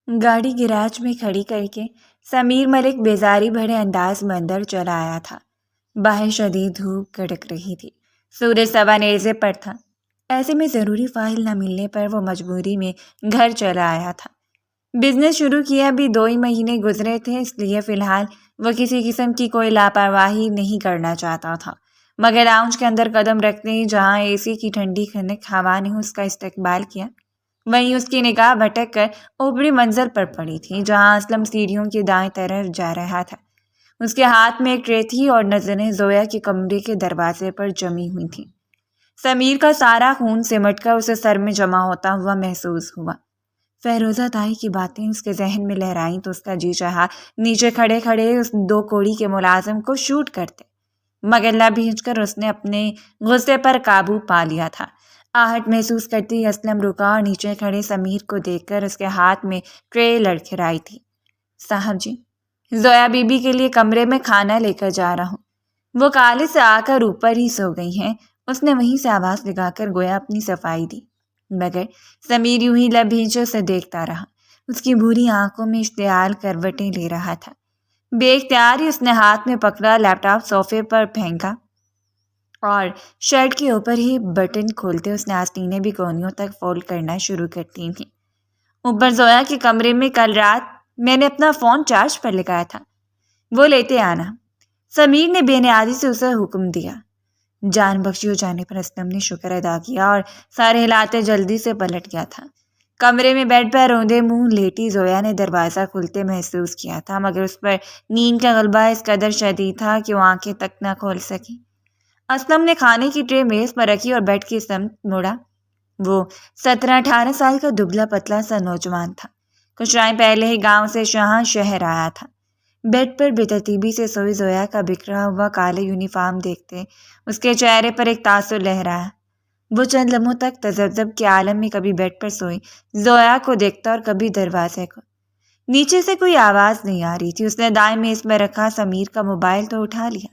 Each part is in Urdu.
گاڑی گراج میں کھڑی کر کے سمیر ملک بیزاری بھرے انداز میں اندر چلا آیا تھا۔ باہر شدید دھوپ کڑک رہی تھی، سورج سوا نیزے پر تھا۔ ایسے میں ضروری فائل نہ ملنے پر وہ مجبوری میں گھر چلا آیا تھا۔ بزنس شروع کیا بھی 2 ہی مہینے گزرے تھے، اس لیے فی الحال وہ کسی قسم کی کوئی لاپرواہی نہیں کرنا چاہتا تھا، مگر لاؤنج کے اندر قدم رکھتے ہی جہاں اے سی کی ٹھنڈی کھنک ہوا نے اس کا استقبال کیا، وہیں اس کی نگاہ بھٹک کر اوپری منزل پر پڑی تھی، جہاں اسلم سیڑھیوں کی دائیں طرف جا رہا تھا۔ اس کے ہاتھ میں ایک ٹرے تھی اور نظریں زویا کے کمرے کے دروازے پر جمی ہوئی تھیں۔ سمیر کا سارا خون سمٹ کر اسے سر میں جمع ہوتا ہوا محسوس ہوا۔ فیروزہ تائی کی باتیں اس کے ذہن میں لہرائیں تو اس کا جی چاہا نیچے کھڑے کھڑے اس 2 کوڑی کے ملازم کو شوٹ کرتے، مگر نہ بھیج کر اس نے اپنے غصے پر قابو پا لیا تھا۔ آہٹ محسوس کرتی اسلم رکا اور نیچے کھڑے سمیر کو دیکھ کر اس کے ہاتھ میں ٹرے لڑکھڑائی تھی۔ صاحب جی، زویا بی بی کے لیے کمرے میں کھانا لے کر جا رہا ہوں، وہ کالج سے آ کر اوپر ہی سو گئی ہیں، اس نے وہیں سے آواز لگا کر گویا اپنی صفائی دی، مگر سمیر یوں ہی لب بھینچے اسے دیکھتا رہا۔ اس کی بھوری آنکھوں میں اشتعال کروٹیں لے رہا تھا۔ بے اختیار ہی اس نے ہاتھ میں پکڑا لیپ ٹاپ صوفے پر پھینکا اور شرٹ کے اوپر ہی بٹن کھولتے اس نے آستینیں بھی کونیوں تک فولڈ کرنا شروع کر دی تھیں۔ اوپر زویا کے کمرے میں کل رات میں نے اپنا فون چارج پر لگایا تھا، وہ لیتے آنا، سمیر نے بے نیازی سے اسے حکم دیا۔ جان بخشی ہو جانے پر اسلم نے شکر ادا کیا اور سارے ہلاتے جلدی سے پلٹ گیا تھا۔ کمرے میں بیڈ پر روندے منہ لیٹی زویا نے دروازہ کھلتے محسوس کیا تھا، مگر اس پر نیند کا غلبہ اس قدر شدید تھا کہ وہ آنکھیں تک نہ کھول سکی۔ اسلم نے کھانے کی ٹرے میز پر رکھی اور بیڈ کی سمت مڑا۔ وہ 17-18 سال کا دبلا پتلا سا نوجوان تھا، کچھ رائیں پہلے ہی گاؤں سے شہر آیا تھا۔ بیڈ پر بے ترتیبی سے سوئی زویا کا بکھرا ہوا کالے یونیفارم دیکھتے اس کے چہرے پر ایک تاثر لہرایا۔ وہ چند لمحوں تک تذبذب کے عالم میں کبھی بیڈ پر سوئی زویا کو دیکھتا اور کبھی دروازے کو۔ نیچے سے کوئی آواز نہیں آ رہی تھی۔ اس نے دائیں میز میں رکھا سمیر کا موبائل تو اٹھا لیا،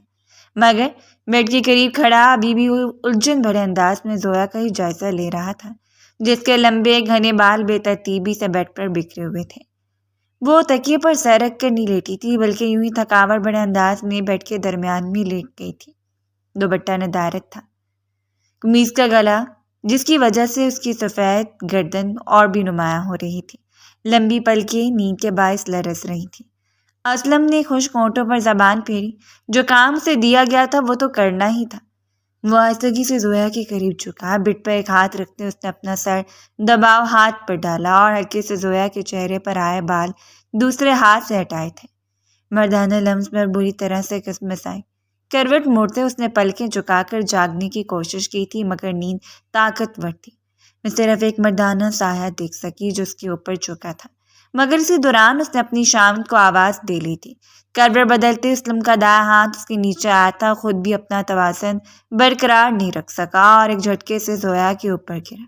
مگر بیڈ کے قریب کھڑا ابھی بھی الجھن بھرے انداز میں زویا کا ہی جائزہ لے رہا تھا، جس کے لمبے گھنے بال بے ترتیبی سے بیڈ پر بکھرے ہوئے تھے۔ وہ تکیے پر سر رکھ کر نہیں لیٹی تھی، بلکہ یوں ہی تھکاوٹ بڑے انداز میں بیڈ کے درمیان میں لیٹ گئی تھی۔ دوپٹہ ندارت تھا، قمیض کا گلا، جس کی وجہ سے اس کی سفید گردن اور بھی نمایاں ہو رہی تھی، لمبی پلکیں نیند کے باعث لرز رہی تھی۔ اسلم نے خشک ہونٹوں پر زبان پھیری، جو کام سے دیا گیا تھا وہ تو کرنا ہی تھا۔ وہ آہستگی سے زویا کے قریب جھکا، بٹ پر ایک ہاتھ رکھتے اس نے اپنا سر دباؤ ہاتھ پر ڈالا اور ہلکے سے زویا کے چہرے پر آئے بال دوسرے ہاتھ سے ہٹائے تھے۔ مردانہ لمس پر بری طرح سے کسمس آئی۔ کروٹ موڑتے اس نے پلکیں جھکا کر جاگنے کی کوشش کی تھی، مگر نیند طاقتور تھی۔ میں صرف ایک مردانہ سایہ دیکھ سکی جو اس کے اوپر جھکا تھا، مگر اسی دوران اس نے اپنی شامت کو آواز دے لی تھی۔ کروٹ بدلتے اسلم کا دایاں ہاتھ اس کے نیچے آیا تھا، خود بھی اپنا توازن برقرار نہیں رکھ سکا اور ایک جھٹکے سے زویا کے اوپر گرا۔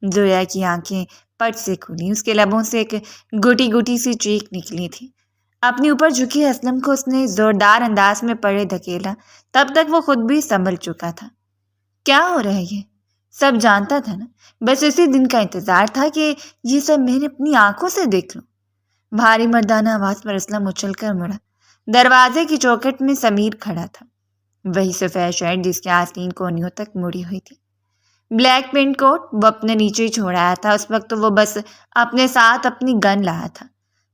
زویا کی آنکھیں پٹ سے کھلی، اس کے لبوں سے ایک گوٹی گوٹی سی چیخ نکلی تھی۔ اپنی اوپر جھکی اسلم کو اس نے زوردار انداز میں پڑے دھکیلا، تب تک وہ خود بھی سنبھل چکا تھا۔ کیا ہو رہا ہے یہ؟ سب جانتا تھا نا، بس اسی دن کا انتظار تھا کہ یہ سب میں نے اپنی آنکھوں سے دیکھ لوں۔ بھاری مردانہ آواز پر اسلم اچھل کر مڑا۔ دروازے کی چوکھٹ میں سمیر کھڑا تھا، وہی سفید شرٹ جس کی آستین کونیوں تک مڑی ہوئی تھی، بلیک پینٹ کوٹ وہ اپنے نیچے ہی چھوڑ آیا تھا۔ اس وقت تو وہ بس اپنے ساتھ اپنی گن لایا تھا۔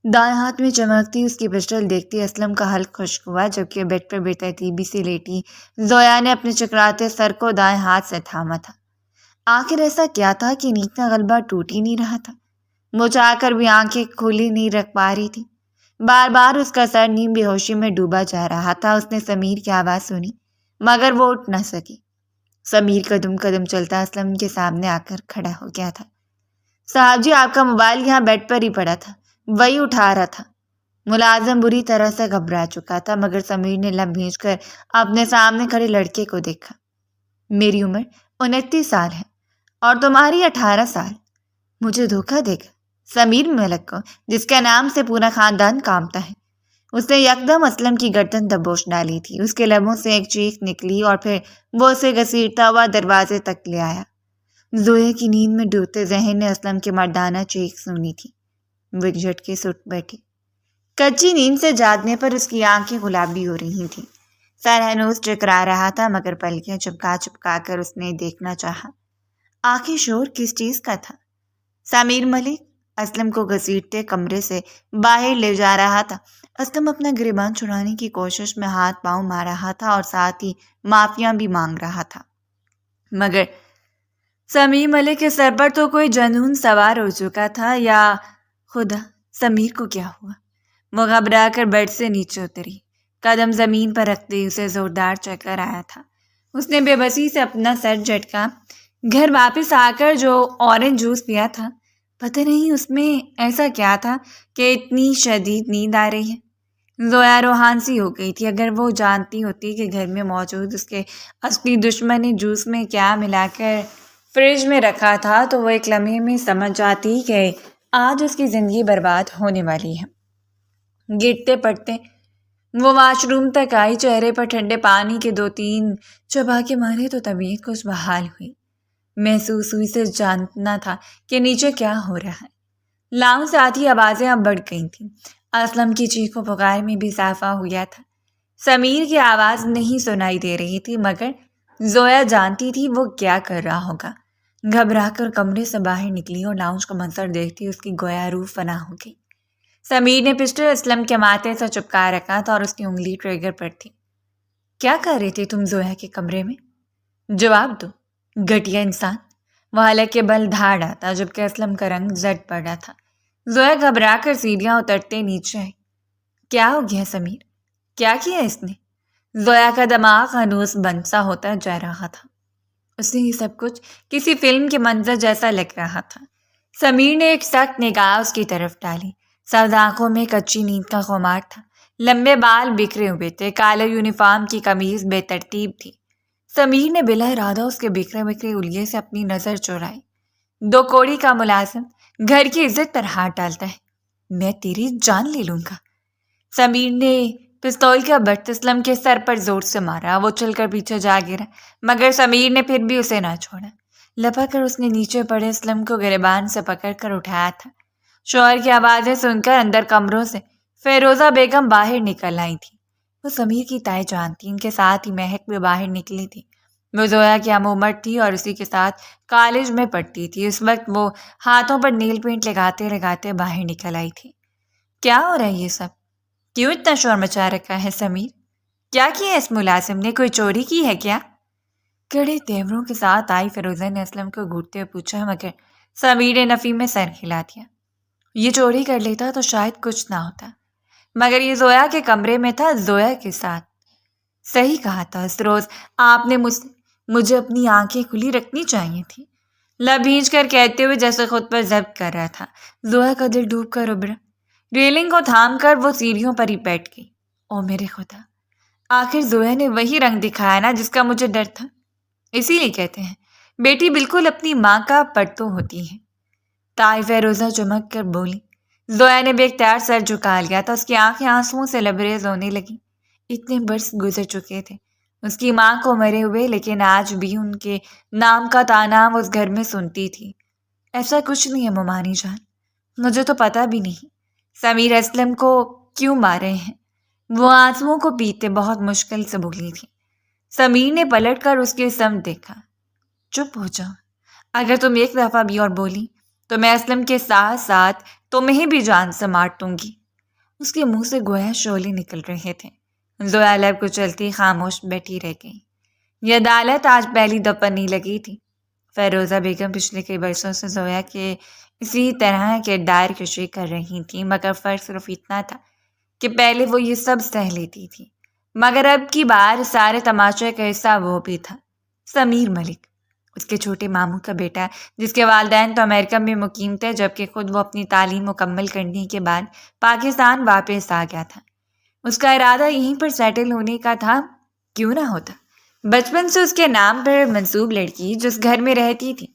دائیں ہاتھ میں چمکتی اس کی پسٹل دیکھتی اسلم کا حلق خشک ہوا، جبکہ بیڈ پر بے ترتیبی سے لیٹی زویا نے اپنے چکراتے سر کو دائیں ہاتھ سے تھاما تھا۔ آخر ایسا کیا تھا کہ نیند کا غلبہ ٹوٹ ہی نہیں رہا تھا؟ وہ چاہ کر بھی آنکھیں کھولی نہیں رکھ پا رہی تھی، بار بار اس کا سر نیم بے ہوشی میں ڈوبا جا رہا تھا۔ اس نے سمیر کی آواز سنی، مگر وہ اٹھ نہ سکی۔ سمیر قدم قدم چلتا اسلم کے سامنے آ کر کھڑا ہو گیا تھا۔ صاحب جی، آپ کا موبائل یہاں بیڈ پر ہی پڑا تھا، وہی اٹھا رہا تھا۔ ملازم بری طرح سے گھبرا چکا تھا، مگر سمیر نے لب بھینچ کر اپنے سامنے کھڑے لڑکے کو دیکھا۔ میری عمر 29 سال ہے اور تمہاری 18 سال۔ مجھے دھوکہ دے گا؟ سمیر ملک کو، جس کے نام سے پورا خاندان کامتا ہے۔ اس نے یکدم اسلم کی گردن دبوچ ڈالی تھی۔ اس کے لبوں سے ایک چیخ نکلی اور پھر وہ اسے گھسیٹتا ہوا دروازے تک لے آیا۔ زویا کی نیند میں ڈوبتے ذہن نے اسلم کی مردانہ چیخ سنی تھی، وہ ایک جھٹکے سے اٹھ بیٹھی۔ کچی نیند سے جاگنے پر اس کی آنکھیں گلابی ہو رہی تھیں۔ سر ہنوز ٹکرا رہا تھا مگر پلکیں چپکا کر اس نے دیکھنا چاہا۔ آخر شور کس چیز کا تھا؟ سمیر ملک اسلم کو گھسیٹتے کمرے سے باہر لے جا رہا تھا۔ اسلم اپنا گریبان چھڑانے کی کوشش میں ہاتھ پاؤں مار رہا تھا اور ساتھ ہی معافیاں بھی مانگ رہا تھا، مگر سمیر ملک کے سر پر تو کوئی جنون سوار ہو چکا تھا۔ یا خدا، سمیر کو کیا ہوا؟ وہ گھبرا کر بیڈ سے نیچے اتری۔ قدم زمین پر رکھتے اسے زوردار چکر آیا تھا۔ اس نے بے بسی سے اپنا سر جھٹکا۔ گھر واپس آ کر جو اورنج جوس پیا تھا، پتہ نہیں اس میں ایسا کیا تھا کہ اتنی شدید نیند آ رہی ہے۔ زویا روحان سی ہو گئی تھی۔ اگر وہ جانتی ہوتی کہ گھر میں موجود اس کے اصلی دشمن نے جوس میں کیا ملا کر فریج میں رکھا تھا تو وہ ایک لمحے میں سمجھ جاتی کہ آج اس کی زندگی برباد ہونے والی ہے۔ گرتے پڑتے وہ واش روم تک آئی۔ چہرے پر ٹھنڈے پانی کے 2-3 چباکے مارے تو طبیعت کچھ بحال ہوئی۔ محسوس ہوئی سے جاننا تھا کہ نیچے کیا ہو رہا ہے۔ لاؤں سے آتی آوازیں اب بڑھ گئی تھیں۔ اسلم کی چیخ و پکار میں بھی اضافہ ہوا تھا۔ سمیر کی آواز نہیں سنائی دے رہی تھی مگر زویا جانتی تھی وہ کیا کر رہا ہوگا۔ گھبرا کر کمرے سے باہر نکلی اور لاؤنج کا منظر دیکھتی اس کی گویا روح فنا ہو گئی۔ سمیر نے پسٹل اسلم کے ماتھے سے چپکا رکھا تھا اور اس کی انگلی ٹریگر پر تھی۔ کیا کر رہے تھے تم زویا کے کمرے میں؟ جواب دو، گھٹیا انسان۔ وہ حلق کے بل دھاڑ آتا جبکہ اسلم کا رنگ زرد پڑ رہا تھا۔ زویا گھبرا کر سیڑھیاں اترتے نیچے آئی۔ کیا ہو گیا سمیر؟ کیا کیا اس نے؟ زویا کا دماغ ہنوز بند سا ہوتا جا رہا تھا۔ اسے یہ سب کچھ کسی فلم کے منظر جیسا لگ رہا تھا۔ سمیر نے ایک سخت نگاہ اس کی طرف ڈالی۔ سرد آنکھوں میں کچی نیند کا خمار تھا۔ لمبے بال بکھرے ہوئے تھے۔ کالے یونیفارم کی قمیض بے ترتیب تھی۔ سمیر نے بلا ارادہ اس کے بکھرے بکھرے الیے سے اپنی نظر چورائی۔ 2 کوڑی کا ملازم گھر کی عزت پر ہاتھ ڈالتا ہے، میں تیری جان لے لوں گا۔ سمیر نے پستول کا بٹ اسلم کے سر پر زور سے مارا۔ وہ چل کر پیچھے جا گرا مگر سمیر نے پھر بھی اسے نہ چھوڑا۔ لپک کر اس نے نیچے پڑے اسلم کو گریبان سے پکڑ کر اٹھایا تھا۔ شوہر کی آوازیں سن کر اندر کمروں سے فیروزہ بیگم باہر نکل آئی تھی۔ وہ سمیر کی تائے جان تھی۔ ان کے ساتھ ہی مہک بھی باہر نکلی تھی۔ وہ زویا کی ہم عمر تھی اور اسی کے ساتھ کالج میں پڑھتی تھی۔ اس وقت وہ ہاتھوں پر نیل پینٹ لگاتے لگاتے باہر نکل آئی تھی۔ کیا ہو رہا ہے یہ سب؟ کیوں اتنا شور مچا رکھا ہے سمیر؟ کیا کیا اس ملازم نے؟ کوئی چوری کی ہے کیا؟ کڑے تیوروں کے ساتھ آئی فیروزہ نے اسلم کو گھورتے ہوئے پوچھا مگر سمیر نے نفی میں سر ہلا دیا۔ یہ چوری کر لیتا تو شاید کچھ نہ ہوتا مگر یہ زویا کے کمرے میں تھا، زویا کے ساتھ۔ صحیح کہا تھا اس روز آپ نے مجھے اپنی آنکھیں کھلی رکھنی چاہیے تھی، لب بھینچ کر کہتے ہوئے جیسے خود پر ضبط کر رہا تھا۔ زویا کا دل ڈوب کر ابھرا۔ ریلنگ کو تھام کر وہ سیڑھیوں پر ہی بیٹھ گئی۔ او میرے خدا، آخر زویا نے وہی رنگ دکھایا نا جس کا مجھے ڈر تھا۔ اسی لیے کہتے ہیں بیٹی بالکل اپنی ماں کا پرتو ہوتی ہے۔ تائی فیروزہ چمک کر بولی۔ زویا نے بے اختیار سر جھکا لیا تھا۔ اس کی آنکھیں آنسوؤں سے لبریز ہونے لگیں۔ اتنے برس گزر چکے تھے اس کی ماں کو مرے ہوئے لیکن آج بھی ان کے نام کا تانا وہ اس گھر میں سنتی تھی۔ ایسا کچھ نہیں ہے ممانی جان، مجھے تو پتہ بھی نہیں سمیر اسلم کو کیوں مارے ہیں۔ وہ آنسوؤں کو پیتے بہت مشکل سے بولی تھی۔ سمیر نے پلٹ کر اس کی سمت دیکھا۔ چپ ہو جاؤ، اگر تم ایک دفعہ بھی اور بولی تو میں اسلم کے ساتھ ساتھ تمہیں بھی جان سے مار دوں گی۔ اس کے منہ سے گویا شعلے نکل رہے تھے۔ زویا لب کو چلتی خاموش بیٹھی رہ گئی۔ یہ عدالت آج پہلی دفعہ نہیں لگی تھی۔ فیروزہ بیگم پچھلے کئی برسوں سے زویا کے اسی طرح کے ڈائر کشی کر رہی تھیں مگر فرق صرف اتنا تھا کہ پہلے وہ یہ سب سہ لیتی تھی مگر اب کی بار سارے تماشے کا حصہ وہ بھی تھا۔ سمیر ملک اس کے چھوٹے ماموں کا بیٹا جس کے والدین تو امریکہ میں مقیم تھے جبکہ خود وہ اپنی تعلیم مکمل کرنے کے بعد پاکستان واپس آ گیا تھا۔ اس کا ارادہ یہیں پر سیٹل ہونے کا تھا، کیوں نہ ہوتا۔ بچپن سے اس کے نام پر منسوب لڑکی جس گھر میں رہتی تھی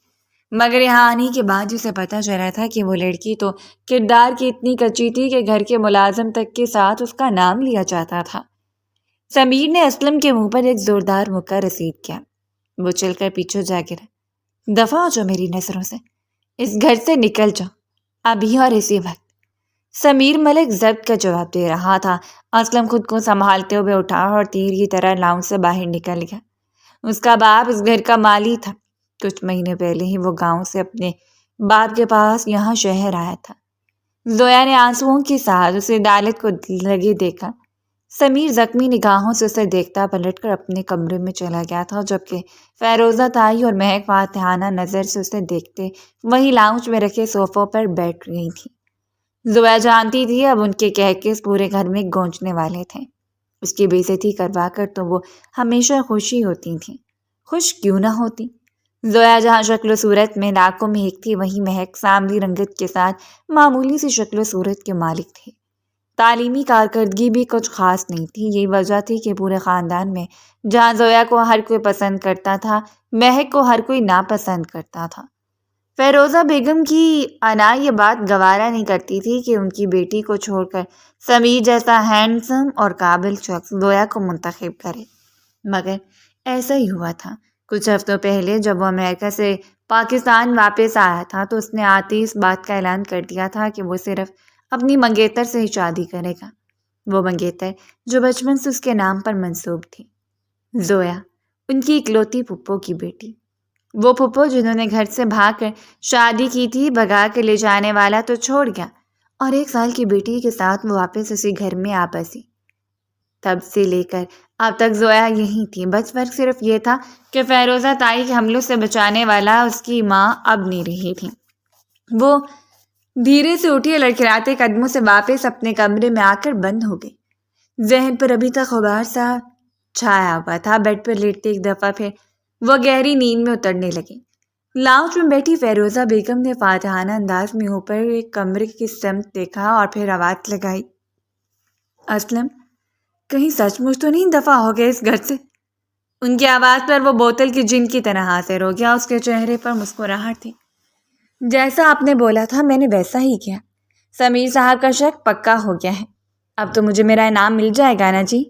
مگر یہاں آنے کے بعد اسے پتہ چلا تھا کہ وہ لڑکی تو کردار کی اتنی کچی تھی کہ گھر کے ملازم تک کے ساتھ اس کا نام لیا جاتا تھا۔ سمیر نے اسلم کے منہ پر ایک زوردار مکہ رسید کیا۔ وہ چل کر پیچھے جا گرا۔ دفع ہو جاؤ میری نظروں سے، اس گھر سے نکل جاؤ ابھی اور اسی وقت۔ سمیر ملک ضبط کا جواب دے رہا تھا۔ اسلم خود کو سنبھالتے ہوئے اٹھا اور تیر کی طرح لاؤنج سے باہر نکل گیا۔ اس کا باپ اس گھر کا مالی تھا۔ کچھ مہینے پہلے ہی وہ گاؤں سے اپنے باپ کے پاس یہاں شہر آیا تھا۔ زویا نے آنسوؤں کے ساتھ اسے عدالت کو لگے دیکھا۔ سمیر زخمی نگاہوں سے اسے دیکھتا پلٹ کر اپنے کمرے میں چلا گیا تھا، جبکہ فیروزہ تائی اور مہک فاتحانہ نظر سے اسے دیکھتے وہی لاؤنج میں رکھے صوفوں پر بیٹھ گئی تھی۔ زویا جانتی تھی اب ان کے کہکش پورے گھر میں گونجنے والے تھے۔ اس کی بے عزتی کروا کر تو وہ ہمیشہ خوشی ہوتی تھیں، خوش کیوں نہ ہوتی۔ زویا جہاں شکل و صورت میں لاکھوں میں ایک تھی، وہیں مہک ساملی رنگت کے ساتھ معمولی سی شکل و صورت کے مالک تھے۔ تعلیمی کارکردگی بھی کچھ خاص نہیں تھی۔ یہی وجہ تھی کہ پورے خاندان میں جہاں زویا کو ہر کوئی پسند کرتا تھا، مہک کو ہر کوئی ناپسند کرتا تھا۔ فیروزہ بیگم کی انا یہ بات گوارا نہیں کرتی تھی کہ ان کی بیٹی کو چھوڑ کر سمیر جیسا ہینڈسم اور قابل شخص زویا کو منتخب کرے، مگر ایسا ہی ہوا تھا۔ کچھ ہفتوں پہلے جب وہ امریکہ سے پاکستان واپس آیا تھا تو اس نے آتے ہی اس بات کا اعلان کر دیا تھا کہ وہ صرف اپنی منگیتر سے ہی شادی کرے گا، وہ منگیتر جو بچپن سے اس کے نام پر منسوب تھی، زویا، ان کی اکلوتی پھپھو کی بیٹی۔ وہ پھپھو جنہوں نے گھر سے بھاگ کر شادی کی تھی، بھگا کے لے جانے والا تو چھوڑ گیا، اور 1 سال کی بیٹی کے ساتھ وہ واپس اسی گھر میں آ بسی۔ تب سے لے کر اب تک زویا یہی تھی، بس فرق صرف یہ تھا کہ فیروزہ تائی کے حملوں سے بچانے والا اس کی ماں اب نہیں رہی تھی۔ وہ دھیرے سے اٹھی اور لڑکھڑاتے قدموں سے واپس اپنے کمرے میں آ کر بند ہو گئی۔ ذہن پر ابھی تک غبار سا چھایا ہوا تھا۔ بیڈ پر لیٹتے ایک دفعہ پھر وہ گہری نیند میں اترنے لگی۔ لاؤنج میں بیٹھی فیروزہ بیگم نے فاتحانہ انداز میں اوپر ایک کمرے کی سمت دیکھا اور پھر آواز لگائی، اسلم، کہیں سچ مچ تو نہیں دفع ہو گئے اس گھر سے؟ ان کی آواز پر وہ بوتل کی جن کی طرح حاضر ہو گیا۔ اس کے چہرے پر مسکراہٹ تھی۔ جیسا آپ نے بولا تھا میں نے ویسا ہی کیا۔ سمیر صاحب کا شک پکا ہو گیا ہے۔ اب تو مجھے میرا انعام مل جائے گا نا جی؟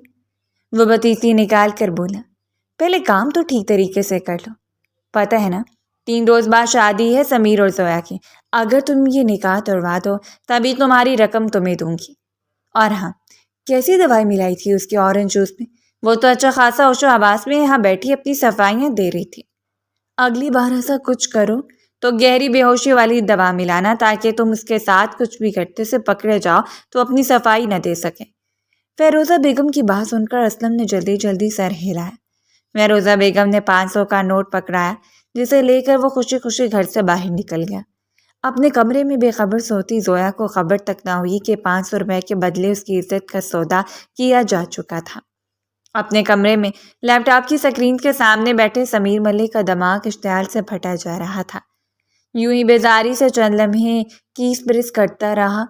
وہ بتیسی نکال کر بولا، پہلے کام تو ٹھیک طریقے سے کر لو۔ پتہ ہے نا 3 روز بعد شادی ہے سمیر اور زویا کی۔ اگر تم یہ نکاح توڑوا دو تبھی تمہاری رقم تمہیں دوں گی۔ اور ہاں، کیسی دوائی ملائی تھی اس کے اورنج جوس میں؟ وہ تو اچھا خاصا ہوش و حواس میں یہاں بیٹھی اپنی صفائیاں دے رہی تھی۔ اگلی بار ایسا کچھ کرو تو گہری بے ہوشی والی دوا ملانا، تاکہ تم اس کے ساتھ کچھ بھی کرتے سے پکڑے جاؤ تو اپنی صفائی نہ دے سکیں۔ فیروزہ بیگم کی بات سن کر اسلم نے جلدی جلدی سر ہلایا۔ فیروزہ بیگم نے 500 کا نوٹ پکڑایا، جسے لے کر وہ خوشی خوشی گھر سے باہر نکل گیا۔ اپنے کمرے میں بے خبر سوتی زویا کو خبر تک نہ ہوئی کہ 500 روپے کے بدلے اس کی عزت کا سودا کیا جا چکا تھا۔ اپنے کمرے میں لیپ ٹاپ کی سکرین کے سامنے بیٹھے سمیر ملک کا دماغ اشتعال سے پھٹا جا رہا تھا۔ یوں ہی بیزاری سے چند لمحے کیس پریس کرتا رہا،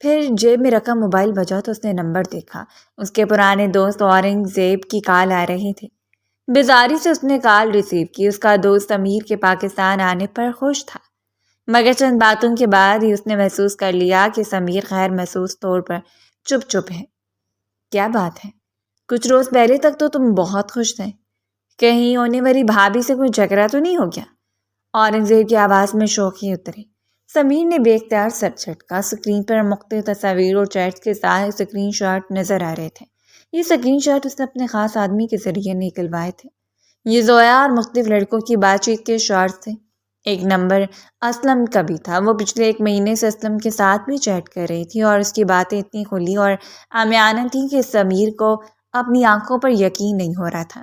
پھر جیب میں رکھا موبائل بجا تو اس نے نمبر دیکھا۔ اس کے پرانے دوست اورنگ زیب کی کال آ رہی تھی۔ بیزاری سے اس نے کال ریسیو کی۔ اس کا دوست امیر کے پاکستان آنے پر خوش تھا، مگر چند باتوں کے بعد ہی اس نے محسوس کر لیا کہ سمیر غیر محسوس طور پر چپ چپ ہے۔ کیا بات ہے؟ کچھ روز پہلے تک تو تم بہت خوش تھے، کہیں ہونے والی بھابھی سے کوئی جھگڑا تو نہیں ہو گیا؟ اورنگزیب کی آواز میں شوخی اتری۔ سمیر نے بے اختیار سر جھٹکا۔ اسکرین پر مختلف تصاویر اور چیٹس کے ساتھ اسکرین شاٹ نظر آ رہے تھے۔ یہ اسکرین شاٹ اس نے اپنے خاص آدمی کے ذریعے نکلوائے تھے۔ یہ زویا اور مختلف لڑکوں کی بات چیت کے شارٹس تھے۔ ایک نمبر اسلم کا بھی تھا۔ وہ پچھلے 1 مہینے سے اسلم کے ساتھ بھی چیٹ کر رہی تھی، اور اس کی باتیں اتنی کھلی اور عامیانہ تھیں کہ سمیر کو اپنی آنکھوں پر یقین نہیں ہو رہا تھا۔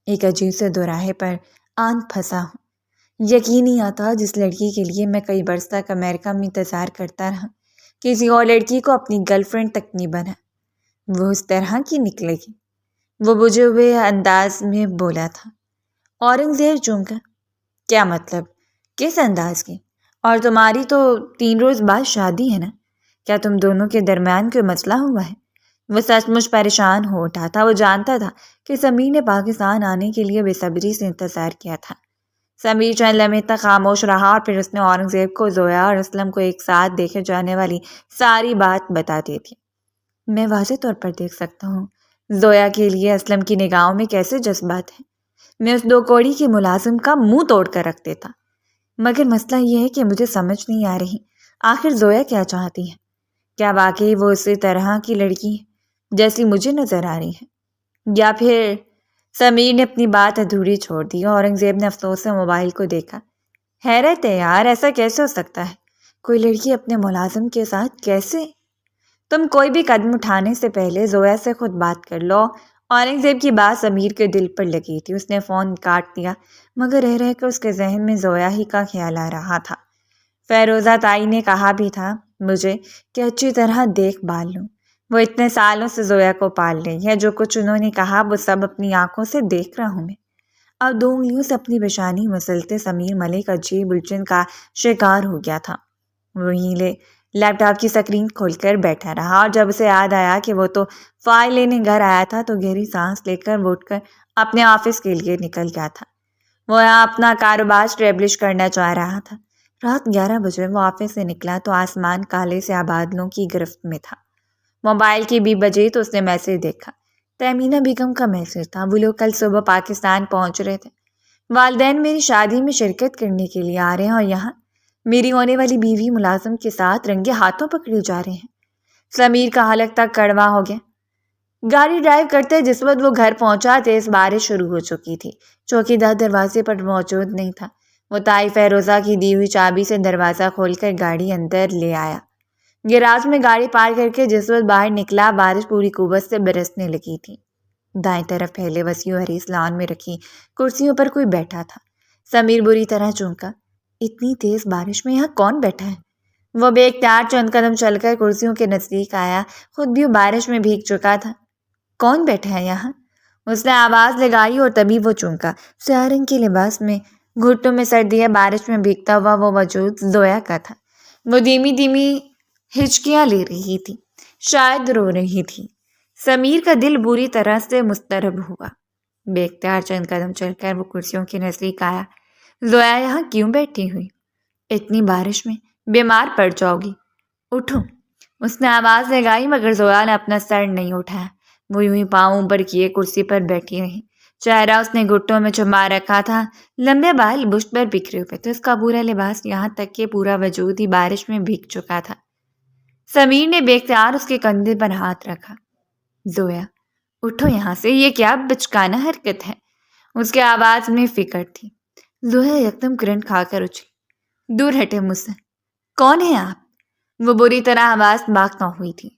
ایک عجیب سے دوراہے پر آن پھنسا ہوں۔ یقین نہیں آتا جس لڑکی کے لیے میں کئی برس تک امریکہ میں انتظار کرتا رہا، کسی اور لڑکی کو اپنی گرل فرینڈ تک نہیں بنا، وہ اس طرح کی نکلے گی۔ وہ بجھے ہوئے انداز میں بولا تھا۔ اورنگزیب چونکا، کیا مطلب؟ کس انداز کی؟ اور تمہاری تو 3 روز بعد شادی ہے نا؟ کیا تم دونوں کے درمیان کوئی مسئلہ ہوا ہے؟ وہ سچ مچ پریشان ہو اٹھا تھا۔ وہ جانتا تھا کہ سمیر نے پاکستان آنے کے لیے بے صبری سے انتظار کیا تھا۔ سمیر چند لمحے تک خاموش رہا، اور پھر اس نے اورنگزیب کو زویا اور اسلم کو ایک ساتھ دیکھے جانے والی ساری بات بتا دی تھی۔ میں واضح طور پر دیکھ سکتا ہوں زویا کے لیے اسلم کی نگاہوں میں کیسے جذبات ہیں۔ میں اس 2 کوڑی کے ملازم کا منہ توڑ کر رکھ دیتا، مگر مسئلہ یہ ہے کہ مجھے سمجھ نہیں آ رہی آخر زویا کیا چاہتی ہے۔ کیا واقعی وہ اسی طرح کی لڑکی ہے جیسی مجھے نظر آ رہی ہے، یا پھر… سمیر نے اپنی بات ادھوری چھوڑ دی۔ اورنگزیب نے افسوس سے موبائل کو دیکھا۔ حیرت ہے یار، ایسا کیسے ہو سکتا ہے؟ کوئی لڑکی اپنے ملازم کے ساتھ کیسے؟ تم کوئی بھی قدم اٹھانے سے پہلے زویا سے خود بات کر لو۔ اورنگزیب کی بات سمیر کے دل پر لگی تھی۔ اس نے فون کاٹ دیا، مگر رہ کر اس کے ذہن میں زویا ہی کا خیال آ رہا تھا۔ فیروزہ تائی نے کہا بھی تھا مجھے کہ اچھی طرح دیکھ بھال لوں۔ وہ اتنے سالوں سے زویا کو پال رہی ہے، جو کچھ انہوں نے کہا وہ سب اپنی آنکھوں سے دیکھ رہا ہوں میں۔ اب 2 انگلیوں سے اپنی پیشانی مسلتے سمیر ملک عجیب الجھن کا شکار ہو گیا تھا۔ وہیں لیپ ٹاپ کی سکرین کھول کر بیٹھا رہا، اور جب اسے یاد آیا کہ وہ تو فائل لینے گھر آیا تھا تو گہری سانس لے کر وہ اٹھ کر اپنے آفس کے لیے نکل گیا تھا۔ وہ یہاں اپنا کاروبار اسٹیبلش کرنا چاہ رہا تھا۔ رات 11 بجے وہ آفس سے نکلا تو آسمان کالے سے بادلوں کی گرفت میں تھا۔ موبائل کی 20 بجے تو اس نے میسج دیکھا۔ تہمینہ بیگم کا میسج تھا۔ وہ لوگ کل صبح پاکستان پہنچ رہے تھے۔ والدین میری شادی میں شرکت کرنے کے لیے آ رہے ہیں، اور یہاں میری ہونے والی بیوی ملازم کے ساتھ رنگے ہاتھوں پکڑے جا رہے ہیں۔ سمیر کا حلق تک کڑوا ہو گیا۔ گاڑی ڈرائیو کرتے جس وقت وہ گھر پہنچا تیز بارش شروع ہو چکی تھی۔ چوکیدار دروازے پر موجود نہیں تھا۔ وہ تائی فیروزہ کی دی ہوئی چابی سے دروازہ کھول کر گاڑی اندر لے آیا۔ گیراج میں گاڑی پار کر کے جس وقت باہر نکلا، بارش پوری قوت سے برسنے لگی تھی۔ دائیں طرف پھیلے وسیع و حریص لان میں رکھی کرسیوں پر کوئی بیٹھا تھا۔ سمیر بری طرح چونکا۔ اتنی تیز بارش میں یہاں کون بیٹھا ہے؟ وہ بے اختیار چند قدم چل کر کرسیوں کے نزدیک آیا۔ خود بھی بارش میں بھیگ چکا تھا۔ کون بیٹھا ہے یہاں؟ اس نے آواز لگائی اور تبھی وہ چونکا۔ سیاہ رنگ کے لباس میں، گھٹنوں میں سردی ہے، بارش میں بھیگتا ہوا وہ وجود زویا کا تھا۔ وہ دھیمی دھیمی ہچکیاں لے رہی تھی، شاید رو رہی تھی۔ سمیر کا دل بری طرح سے مضطرب ہوا۔ بے اختیار چند قدم چل کر وہ کرسیوں کے نزدیک آیا۔ زویا یہاں کیوں بیٹھی ہوئی؟ اتنی بارش میں بیمار پڑ جاؤ گی، اٹھو۔ اس نے آواز لگائی، مگر زویا نے اپنا سر نہیں اٹھایا۔ وہ یوں ہی پاؤں اوپر کیے کرسی پر بیٹھی رہی۔ چہرہ اس نے گھٹوں میں چھپا رکھا تھا۔ لمبے بال بشت پر بکھرے ہوئے تھے۔ اس کا پورا لباس، یہاں تک کہ پورا وجود ہی بارش میں بھیگ چکا تھا۔ سمیر نے بے اختیار اس کے کندھے پر ہاتھ رکھا۔ زویا اٹھو یہاں سے، یہ کیا بچکانہ حرکت ہے؟ اس کے آواز میں فکر تھی۔ زویا یکدم کرنٹ کھا کر اچھی۔ دور ہٹے مجھ سے، کون ہے آپ؟ وہ بری طرح آواز باک نہ ہوئی تھی۔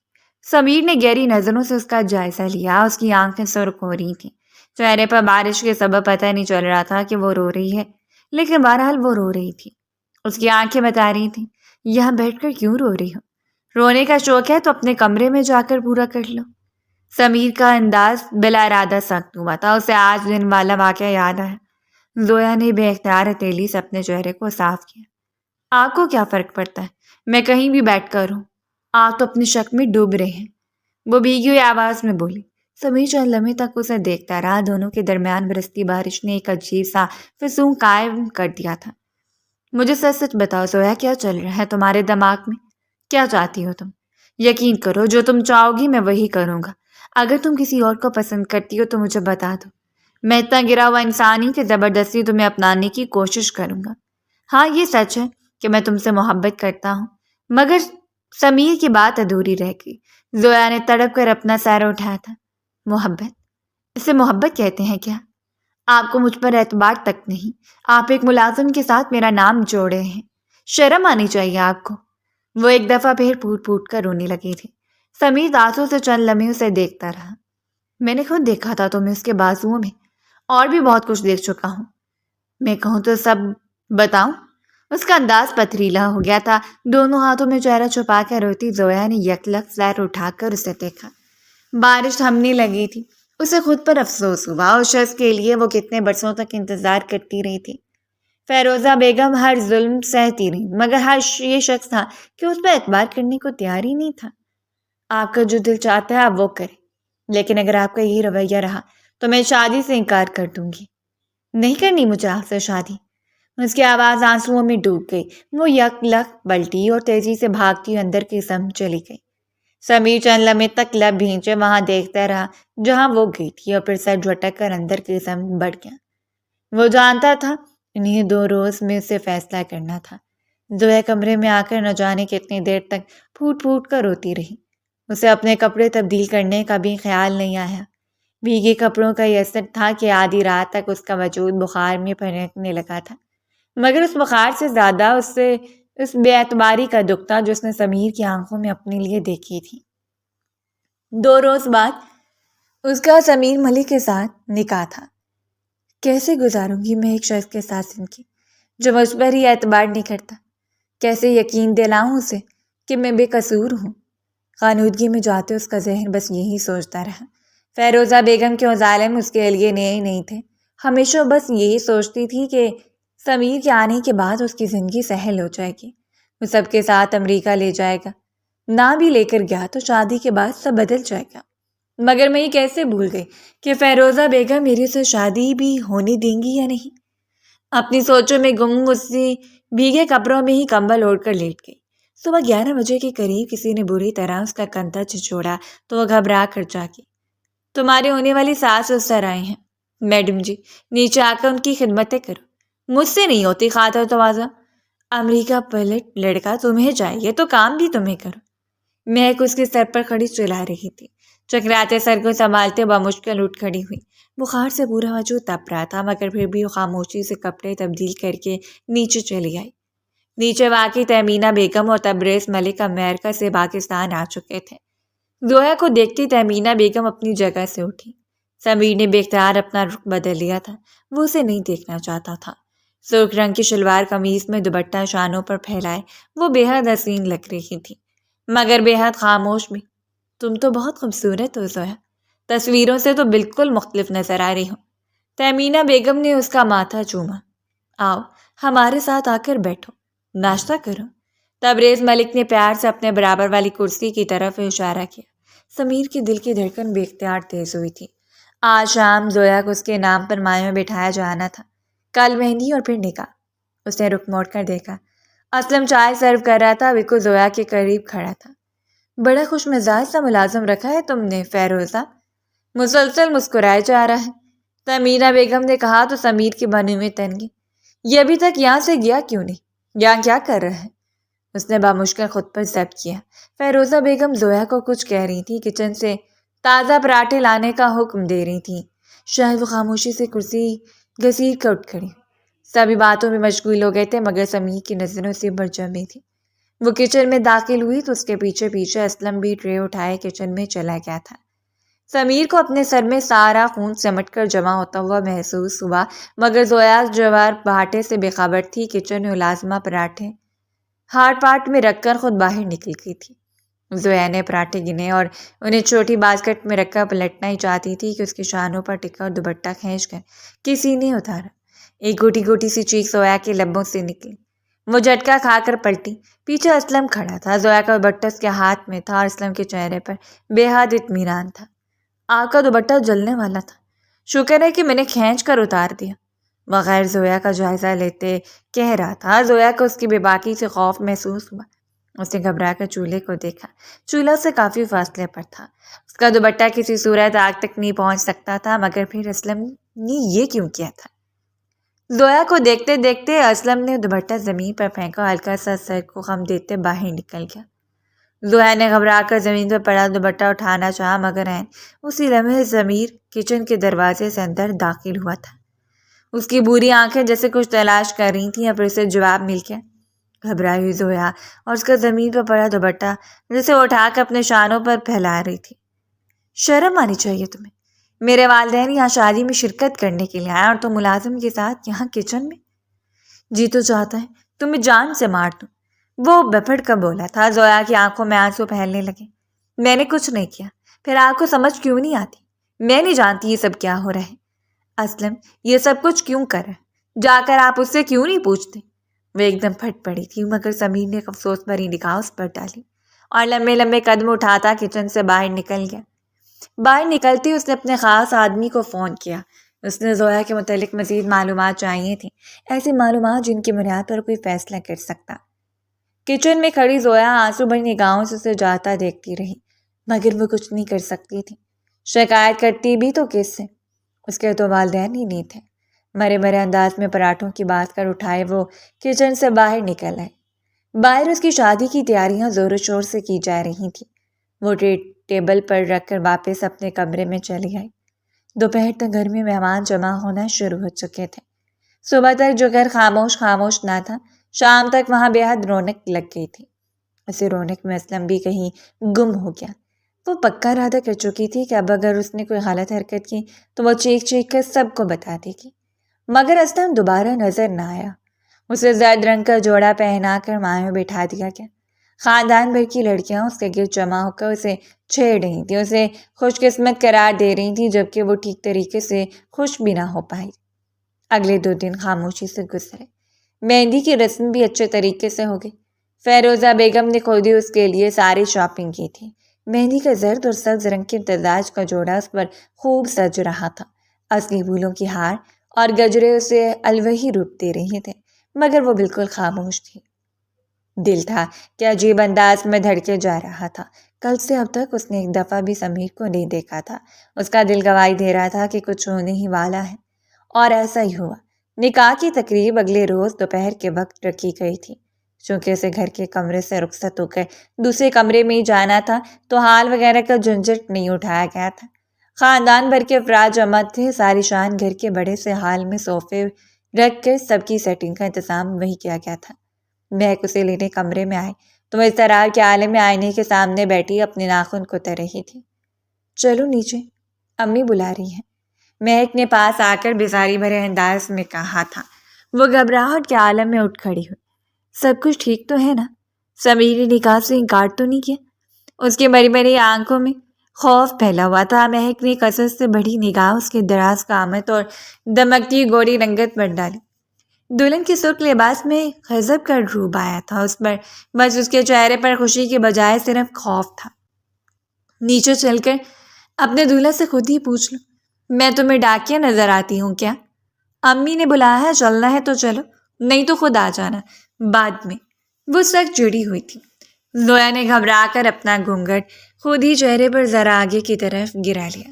سمیر نے گہری نظروں سے اس کا جائزہ لیا۔ اس کی آنکھیں سرخ ہو رہی تھیں۔ چہرے پر بارش کے سبب پتہ نہیں چل رہا تھا کہ وہ رو رہی ہے، لیکن بہرحال وہ رو رہی تھی۔ اس کی آنکھیں بتا رہی تھیں، یہاں بیٹھ کر کیوں رو رہی ہو؟ رونے کا شوق ہے تو اپنے کمرے میں جا کر پورا کر لو۔ سمیر کا انداز بلا ارادہ سخت ہوا تھا۔ اسے آج دن والا واقعہ یاد آیا۔ زویا نے بے اختیار ہتھیلی سے اپنے چہرے کو صاف کیا۔ آپ کو کیا فرق پڑتا ہے؟ میں کہیں بھی بیٹھ کر ہوں، آپ تو اپنی شک میں ڈوب رہے ہیں، وہ بھیگی ہوئی آواز میں بولی۔ سمیر چند لمحے تک اسے دیکھتا رہا۔ دونوں کے درمیان برستی بارش نے ایک عجیب سا فسون قائم کر دیا تھا۔ مجھے سچ سچ بتاؤ زویا، کیا چل رہا ہے تمہارے دماغ میں؟ کیا چاہتی ہو تم؟ یقین کرو، جو تم چاہو گی میں وہی کروں گا۔ اگر تم کسی اور کو پسند کرتی ہو تو مجھے بتا دو۔ میں اتنا گرا ہوا انسان ہی کہ زبردستی تمہیں اپنانے کی کوشش کروں گا۔ ہاں یہ سچ ہے کہ میں تم سے محبت کرتا ہوں، مگر… سمیر کی بات ادھوری رہ گئی۔ زویا نے تڑپ کر اپنا سر اٹھایا تھا۔ محبت؟ اسے محبت کہتے ہیں کیا؟ آپ کو مجھ پر اعتبار تک نہیں۔ آپ ایک ملازم کے ساتھ میرا نام جوڑے ہیں، شرم آنی چاہیے آپ کو۔ وہ ایک دفعہ پھر پھوٹ پھوٹ کر رونے لگی تھی۔ سمیر آنسوں سے چند لمحے اسے دیکھتا رہا۔ میں نے خود دیکھا تھا تمہیں اس کے بازوؤں میں، اور بھی بہت کچھ دیکھ چکا ہوں۔ میں کہوں تو سب بتاؤں؟ اس کا انداز پتھریلا ہو گیا تھا۔ دونوں ہاتھوں میں چہرہ چھپا کر روتی زویا نے یکلک سر اٹھا کر اسے دیکھا۔ بارش تھمنے لگی تھی۔ اسے خود پر افسوس ہوا، اس شخص کے لیے وہ کتنے برسوں تک انتظار کرتی رہی تھی۔ فیروزہ بیگم ہر ظلم سہتی رہی، مگر یہ شخص تھا کہ اس پر اعتبار کرنے کو تیار ہی نہیں تھا۔ آپ کا جو دل چاہتا ہے آپ وہ کریں، لیکن اگر آپ کا یہی رویہ رہا تو میں شادی سے انکار کر دوں گی۔ نہیں کرنی مجھے آپ سے شادی۔ اس کی آواز آنسوؤں میں ڈوب گئی۔ وہ یک لک پلٹی اور تیزی سے بھاگتی اندر کی سمت چلی گئی۔ سمیر چند لمحے تک لب بھینچے وہاں دیکھتا رہا جہاں وہ گئی تھی، اور پھر سر جھٹک کر اندر کی سمت بڑھ گیا۔ وہ جانتا تھا انہیں 2 روز میں اسے فیصلہ کرنا تھا۔ زویا کمرے میں آ کر نہ جانے کتنی دیر تک پھوٹ پھوٹ کر روتی رہی۔ اسے اپنے کپڑے تبدیل کرنے کا بھی خیال نہیں آیا۔ بھیگے کپڑوں کا یہ اثر تھا کہ آدھی رات تک اس کا وجود بخار میں پھنکنے لگا تھا، مگر اس بخار سے زیادہ اس بے اعتباری کا دکھ تھا جو اس نے سمیر کی آنکھوں میں اپنے لیے دیکھی تھی۔ 2 روز بعد اس کا سمیر ملک کے ساتھ نکاح تھا۔ کیسے گزاروں گی میں ایک شخص کے ساتھ زندگی جو مجھ پر ہی اعتبار نہیں کرتا؟ کیسے یقین دلاؤں اسے کہ میں بے قصور ہوں؟ خانودگی میں جاتے اس کا ذہن بس یہی سوچتا رہا۔ فیروزہ بیگم کے ظالم اس کے لیے نئے نہیں تھے، ہمیشہ بس یہی سوچتی تھی کہ سمیر کے آنے کے بعد اس کی زندگی سہل ہو جائے گی، وہ سب کے ساتھ امریکہ لے جائے گا، نہ بھی لے کر گیا تو شادی کے بعد سب بدل جائے گا۔ مگر میں یہ کیسے بھول گئی کہ فیروزہ بیگم میری سے شادی بھی ہونے دیں گی یا نہیں؟ اپنی سوچوں میں گم اسی بھیگے کپڑوں میں ہی کمبل اوڑھ کر لیٹ گئی۔ صبح 11 بجے کے قریب کسی نے بری طرح اس کا کندھا چھچوڑا تو وہ گھبرا کر جاگی۔ تمہاری ہونے والی ساس اس طرح آئے ہیں میڈم جی، نیچے آ کر ان کی خدمتیں کرو۔ مجھ سے نہیں ہوتی خاطر تواضع، امریکہ پلٹ لڑکا تمہیں چاہیے تو کام بھی تمہیں کرو۔ مہک اس کے سر پر کھڑی چلا رہی تھی، چکراتے سر کو سنبھالتے بمشکل اٹھ کھڑی ہوئی۔ بخار سے پورا وجود تپ رہا تھا مگر پھر بھی وہ خاموشی سے کپڑے تبدیل کر کے نیچے چلی آئی۔ نیچے واقعی تہمینہ بیگم اور تبریز ملک امریکہ سے پاکستان آ چکے تھے۔ زویا کو دیکھتی تہمینہ بیگم اپنی جگہ سے اٹھی۔ سمیر نے بے اختیار اپنا رخ بدل لیا تھا، وہ اسے نہیں دیکھنا چاہتا تھا۔ سرخ رنگ کی شلوار قمیص میں دوپٹہ شانوں پر پھیلائے وہ بے حد حسین لگ رہی تھی، مگر بے حد خاموش بھی۔ تم تو بہت خوبصورت ہو زویا، تصویروں سے تو بالکل مختلف نظر آ رہی ہو۔ تہمینہ بیگم نے اس کا ماتھا چوما۔ آؤ ہمارے ساتھ آ کر بیٹھو، ناشتہ کرو۔ تبریز ملک نے پیار سے اپنے برابر والی کرسی کی طرف اشارہ کیا۔ سمیر کی دل کی دھڑکن بے اختیار تیز ہوئی تھی۔ آج شام زویا کو اس کے نام پر مائع میں بٹھایا جانا تھا، کل مہندی اور پھر نکاح۔ اس نے رخ موڑ کر دیکھا، اسلم چائے سرو کر رہا تھا، بالکل زویا کے قریب کھڑا تھا۔ بڑا خوش مزاج سا ملازم رکھا ہے تم نے فیروزہ، مسلسل مسکرائے جا رہا ہے، تہمینہ بیگم نے کہا تو سمیر کی بھنوں میں تنگی۔ یہ ابھی تک یہاں سے گیا کیوں نہیں؟ یہاں کیا کر رہا ہے؟ اس نے بامشکل خود پر ضبط کیا۔ فیروزہ بیگم زویا کو کچھ کہہ رہی تھی، کچن سے تازہ پراٹھے لانے کا حکم دے رہی تھی۔ شاید وہ خاموشی سے کرسی گھسیٹ کر اٹھ کھڑی۔ سبھی باتوں میں مشغول ہو گئے تھے مگر سمیر کی نظروں سے برجمی تھی۔ وہ کچن میں داخل ہوئی تو اس کے پیچھے پیچھے اسلم بھی ٹرے اٹھائے کچن میں چلا گیا تھا۔ سمیر کو اپنے سر میں سارا خون سمٹ کر جمع ہوتا ہوا محسوس ہوا مگر زویا جوار بھاٹے سے بے خبر تھی۔ کچن میں ملازمہ پراٹھے ہاٹ پاٹ میں رکھ کر خود باہر نکل گئی تھی۔ زویا نے پراٹھے گنے اور انہیں چھوٹی باسکٹ میں رکھ کر پلٹنا ہی چاہتی تھی کہ اس کے شانوں پر ٹکا اور دوپٹہ کھینچ کر کسی نے اتارا۔ ایک گھوٹی گھوٹی سی چیخ زویا کے لبوں سے نکلی۔ وہ جھٹکا کھا کر پلٹی، پیچھے اسلم کھڑا تھا۔ زویا کا دوپٹہ اس کے ہاتھ میں تھا اور اسلم کے چہرے پر بے حد اطمینان تھا۔ آپ کا دوپٹہ جلنے والا تھا، شکر ہے کہ میں نے کھینچ کر اتار دیا، بغیر زویا کا جائزہ لیتے کہہ رہا تھا۔ زویا کو اس کی بے باکی سے خوف محسوس ہوا۔ اس نے گھبرا کر چولہے کو دیکھا، چولہا اس سے کافی فاصلے پر تھا، اس کا دوپٹہ کسی صورت آگ تک نہیں پہنچ سکتا تھا، مگر پھر اسلم نے یہ کیوں کیا تھا؟ زویا کو دیکھتے دیکھتے اسلم نے دوپٹہ زمین پر پھینکا، ہلکا سا سر کو خم دیتے باہر نکل گیا۔ زویا نے گھبرا کر زمین پر پڑا دوپٹہ اٹھانا چاہا مگر عین اسی لمحے ضمیر کچن کے دروازے سے اندر داخل ہوا تھا۔ اس کی بری آنکھیں جیسے کچھ تلاش کر رہی تھیں اور پھر اسے جواب مل گیا۔ گھبرائی ہوئی زویا اور اس کا زمین پر پڑا دوپٹہ جسے وہ اٹھا کر اپنے شانوں پر پھیلا رہی تھی۔ شرم آنی چاہیے تمہیں، میرے والدین یہاں شادی میں شرکت کرنے کے لیے آئے اور تم ملازم کے ساتھ یہاں کچن میں؟ جی تو چاہتا ہے تمہیں جان سے مار دوں، وہ بپھڑ کر بولا تھا۔ زویا کی آنکھوں میں آنسو پھیلنے لگے۔ میں نے کچھ نہیں کیا، پھر آپ کو سمجھ کیوں نہیں آتی؟ میں نہیں جانتی یہ سب کیا ہو رہا ہے۔ اسلم یہ سب کچھ کیوں کر رہا ہے؟ جا کر آپ اس سے کیوں نہیں پوچھتے؟ وہ ایک دم پھٹ پڑی تھی مگر سمیر نے افسوس بھری نگاہ اس پر ڈالی اور لمبے لمبے قدم اٹھاتا کچن سے باہر نکل گیا۔ باہر نکلتی اس نے اپنے خاص آدمی کو فون کیا۔ اس نے زویا کے متعلق مزید معلومات چاہیے تھیں، ایسی معلومات جن کی بنیاد پر کوئی فیصلہ کر سکتا۔ کچن میں کھڑی زویا آنسو بھری نگاہوں سے اسے جاتا دیکھتی رہی مگر وہ کچھ نہیں کر سکتی تھی۔ شکایت کرتی بھی تو کس سے؟ اس کے تو والدین ہی نہیں تھے۔ مرے مرے انداز میں پراٹھوں کی بات کر اٹھائے وہ کچن سے باہر نکل آئے۔ باہر اس کی شادی کی تیاریاں زور و شور سے کی جا رہی تھیں۔ وہ ٹیبل پر رکھ کر واپس اپنے کمرے میں چلی آئی۔ دوپہر تک گھر میں مہمان جمع ہونا شروع ہو چکے تھے۔ صبح تک جو گھر خاموش نہ تھا، شام تک وہاں بے حد رونق لگ گئی تھی۔ اسے رونق میں اسلم بھی کہیں گم ہو گیا۔ وہ پکا ارادہ کر چکی تھی کہ اب اگر اس نے کوئی غلط حرکت کی تو وہ چیخ چیخ کر سب کو بتا دے گی، مگر اسلم دوبارہ نظر نہ آیا۔ اسے زرد رنگ کا جوڑا پہنا کر مائع میں بٹھا دیا گیا۔ خاندان بھر کی لڑکیاں اس کے گرد جمع ہو کر اسے چھیڑ رہی تھیں، اسے خوش قسمت قرار دے رہی تھیں، جبکہ وہ ٹھیک طریقے سے خوش بھی نہ ہو پائی۔ اگلے 2 دن خاموشی سے گزرے۔ مہندی کی رسم بھی اچھے طریقے سے ہو گئی۔ فیروزہ بیگم نے خود ہی اس کے لیے ساری شاپنگ کی تھی۔ مہندی کا زرد اور سبز رنگ کے امتزاج کا جوڑا اس پر خوب سج رہا تھا۔ اصلی پھولوں کی ہار اور گجرے اسے الوہی روپ دے رہے تھے، مگر وہ بالکل خاموش تھی۔ دل تھا کہ عجیب انداز میں دھڑکے جا رہا تھا۔ کل سے اب تک اس نے ایک دفعہ بھی سمیر کو نہیں دیکھا تھا۔ اس کا دل گواہی دے رہا تھا کہ کچھ ہونے ہی والا ہے، اور ایسا ہی ہوا۔ نکاح کی تقریب اگلے روز دوپہر کے وقت رکھی گئی تھی۔ چونکہ اسے گھر کے کمرے سے رخصت ہو کر دوسرے کمرے میں ہی جانا تھا، تو حال وغیرہ کا جھنجھٹ نہیں اٹھایا گیا تھا۔ خاندان بھر کے افراد جمع تھے۔ ساری شان گھر کے بڑے سے ہال میں صوفے رکھ کر سب کی سیٹنگ کا انتظام وہی کیا گیا تھا۔ مہک اسے لینے کمرے میں آئی تو وہ اس طرح کے عالم میں آئینے کے سامنے بیٹھی اپنے ناخن کتر رہی تھی۔ چلو نیچے، امی بلا رہی ہیں، مہک نے پاس آ کر بیزاری بھرے انداز میں کہا تھا۔ وہ گھبراہٹ کے عالم میں اٹھ کھڑی ہوئی۔ سب کچھ ٹھیک تو ہے نا؟ سمیر نے نکاح سے انکار تو نہیں کیا؟ اس کی بڑی بڑی آنکھوں میں خوف پھیلا ہوا تھا۔ مہک نے کثرت سے بڑی نگاہ اس کے دراز قامت اور دمکتی گوری رنگت پر ڈالی۔ دلہن کے سرخ لباس میں غضب کا ڈھوب آیا تھا اس پر، بس اس کے چہرے پر خوشی کے بجائے صرف خوف تھا۔ نیچے چل کر اپنے دولہا سے خود ہی پوچھ لو، میں تمہیں ڈاکیہ نظر آتی ہوں کیا؟ امی نے بلایا ہے، چلنا ہے تو چلو، نہیں تو خود آ جانا بعد میں۔ وہ سخت جڑی ہوئی تھی۔ زویا نے گھبرا کر اپنا گھونگھٹ خود ہی چہرے پر ذرا آگے کی طرف گرا لیا۔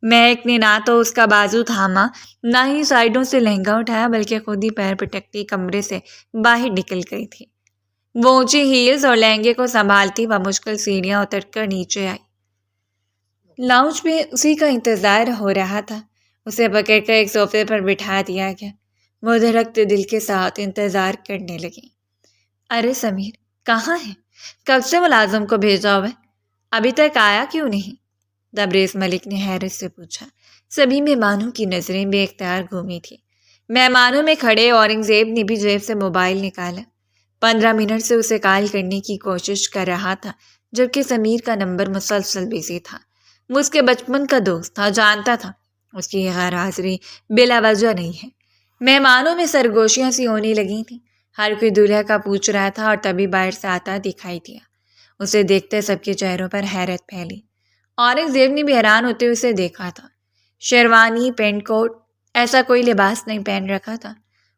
مہک نے نہ تو اس کا بازو تھاما، نہ ہی سائیڈوں سے لہنگا اٹھایا، بلکہ خود ہی پیر پٹکتی کمرے سے باہر نکل گئی تھی۔ وہ اونچی ہیلز اور لہنگے کو سنبھالتی بمشکل سیڑھیاں اتر کر نیچے آئی۔ لاؤنج میں اسی کا انتظار ہو رہا تھا۔ اسے پکڑ کر ایک صوفے پر بٹھا دیا گیا۔ وہ دھڑکتے دل کے ساتھ انتظار کرنے لگی۔ ارے سمیر کہاں ہے؟ کب سے ملازم کو بھیجا ہوا ہے، ابھی تک آیا کیوں نہیں؟ تبریز ملک نے حیرت سے پوچھا۔ سبھی مہمانوں کی نظریں بے اختیار گھومی تھی۔ مہمانوں میں کھڑے اورنگزیب نے بھی جیب سے موبائل نکالا۔ 15 منٹ سے اسے کال کرنے کی کوشش کر رہا تھا، جبکہ سمیر کا نمبر مسلسل بزی تھا۔ وہ اس کے بچپن کا دوست تھا، جانتا تھا اس کی غیر حاضری بلا وجہ نہیں ہے۔ مہمانوں میں سرگوشیاں سی ہونے لگی تھیں۔ ہر کوئی دولہا کا پوچھ رہا تھا، اور تبھی باہر سے آتا دکھائی دیا۔ اسے دیکھتے سب کے چہروں پر حیرت پھیلی۔ اورنگزیب نے بھی حیران ہوتے اسے دیکھا تھا۔ شیروانی، پینٹ کوٹ، ایسا کوئی لباس نہیں پہن رکھا تھا۔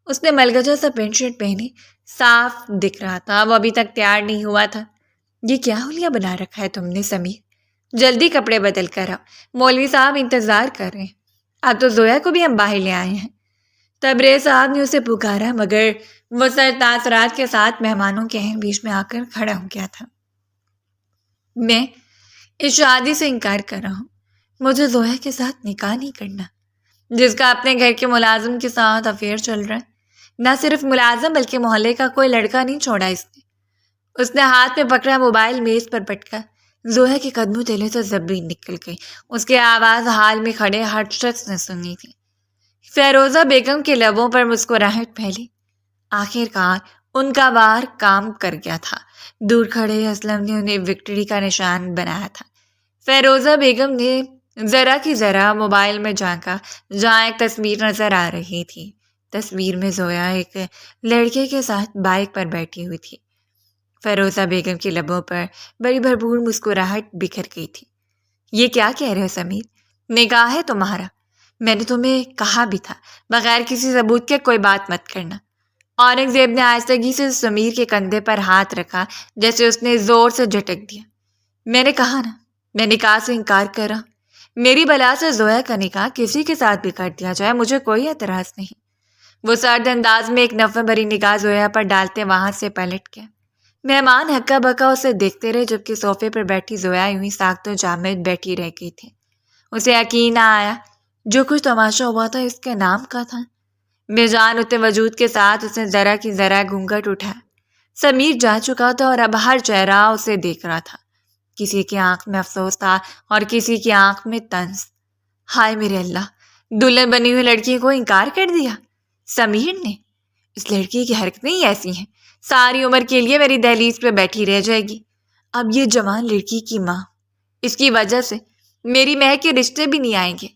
اس نے ملگجا سا پینٹ شرٹ پہنے صاف دکھ رہا تھا۔ وہ ابھی تک تیار نہیں ہوا تھا۔ یہ کیا حلیہ بنا رکھا ہے تم نے سمیر؟ جلدی کپڑے بدل کر آؤ، مولوی صاحب انتظار کر رہے ہیں۔ اب تو زویا کو بھی ہم باہر لے آئے ہیں۔ تبریز صاحب نے اسے پکارا، مگر وہ سر تاثرات کے ساتھ مہمانوں کے بیچ میں آ کر کھڑا ہو گیا تھا۔ میں اس شادی سے انکار کر رہا ہوں۔ مجھے زویا کے ساتھ نکاح نہیں کرنا، جس کا اپنے گھر کے ملازم کے ساتھ افیئر چل رہا ہے۔ نہ صرف ملازم بلکہ محلے کا کوئی لڑکا نہیں چھوڑا اس نے ہاتھ میں پکڑا موبائل میز پر پٹکا۔ زویا کے قدموں تلے سے زبین نکل گئی۔ اس کی آواز حال میں کھڑے ہر شخص نے سنی تھی۔ فیروزہ بیگم کے لبوں پر مسکراہٹ پھیلی۔ آخر کار ان کا وار کام کر گیا تھا۔ دور کھڑے اسلم نے انہیں وکٹری کا نشان بنایا تھا۔ فیروزہ بیگم نے ذرا کی ذرا موبائل میں جھانکا، جہاں ایک تصویر نظر آ رہی تھی۔ تصویر میں زویا ایک لڑکے کے ساتھ بائک پر بیٹھی ہوئی تھی۔ فیروزہ بیگم کے لبوں پر بڑی بھرپور مسکراہٹ بکھر گئی تھی۔ یہ کیا کہہ رہے ہو سمیر؟ نکاح ہے تمہارا؟ میں نے تمہیں کہا بھی تھا بغیر کسی ثبوت کے کوئی بات مت کرنا۔ اورنگزیب نے آہستگی سے سمیر کے کندھے پر ہاتھ رکھا، جیسے اس نے زور سے جھٹک دیا۔ میں نے کہا نا، میں نکاح سے انکار کر رہا۔ میری بلا سے زویا کا نکاح کسی کے ساتھ بھی کر دیا جائے، مجھے کوئی اعتراض نہیں۔ وہ سرد انداز میں ایک نفرت بھری نگاہ زویا پر ڈالتے وہاں سے پلٹ گیا۔ مہمان ہکا بکا اسے دیکھتے رہے جبکہ صوفے پر بیٹھی زویا یوں ہی ساکت و جامد بیٹھی رہ گئی تھی۔ اسے یقین نہ آیا جو کچھ تماشا ہوا تھا اس کے نام کا تھا۔ بے جان اتنے وجود کے ساتھ اس نے ذرا کی ذرا گھونگھٹ اٹھایا۔ سمیر جا چکا تھا اور اب ہر چہرہ اسے دیکھ رہا تھا۔ کسی کی آنکھ میں افسوس تھا اور کسی کی آنکھ میں طنز۔ ہائے میرے اللہ، دلہن بنی ہوئی لڑکی کو انکار کر دیا سمیر نے۔ اس لڑکی کی حرکتیں ہی ایسی ہیں، ساری عمر کے لیے میری دہلیز پہ بیٹھی رہ جائے گی۔ اب یہ جوان لڑکی کی ماں، اس کی وجہ سے میری مہک کے رشتے بھی نہیں آئیں گے۔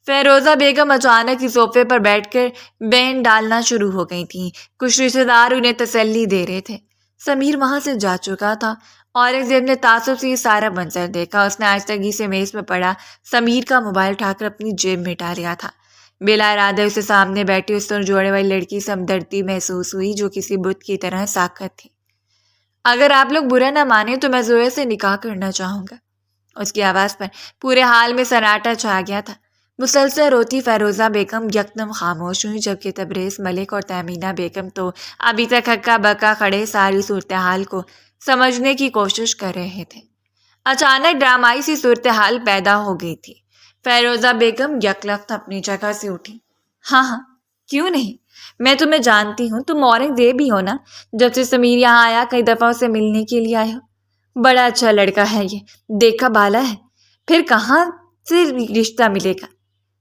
فیروزہ بیگم اچانک ہی صوفے پر بیٹھ کر بین ڈالنا شروع ہو گئی تھیں۔ کچھ رشتے دار انہیں تسلی دے رہے تھے۔ سمیر وہاں سے جا چکا تھا۔ اورنگزیب نے تعصب سے یہ سارا منظر دیکھا۔ اس نے آہستگی سے میز پہ پڑا سمیر کا موبائل اٹھا کر اپنی جیب میں ڈال لیا تھا۔ بلا ارادہ اسے سامنے بیٹھی اس طرح جوڑے والی لڑکی سے ہمدردی محسوس ہوئی جو کسی بت کی طرح ساکت تھی۔ اگر آپ لوگ برا نہ مانیں تو میں زویا سے نکاح کرنا چاہوں گا۔ اس کی آواز پر پورے حال میں سناٹا چھا گیا تھا۔ مسلسل روتی فیروزہ بیگم یکدم خاموش ہوئی جبکہ تبریز ملک اور تہمینہ بیگم تو ابھی تک ہکا بکا کھڑے ساری صورتحال کو سمجھنے کی کوشش کر رہے تھے۔ اچانک ڈرامائی سی صورتحال پیدا ہو گئی تھی۔ فیروزہ بیگم یکلخت اپنی جگہ سے اٹھی۔ ہاں ہاں کیوں نہیں، میں تمہیں جانتی ہوں، تم اورنگزیب ہی ہو نا، جب سے سمیر یہاں آیا کئی دفعہ اسے ملنے کے لیے آئے ہو۔ بڑا اچھا لڑکا ہے یہ، دیکھا بالا ہے، پھر کہاں سے رشتہ ملے گا؟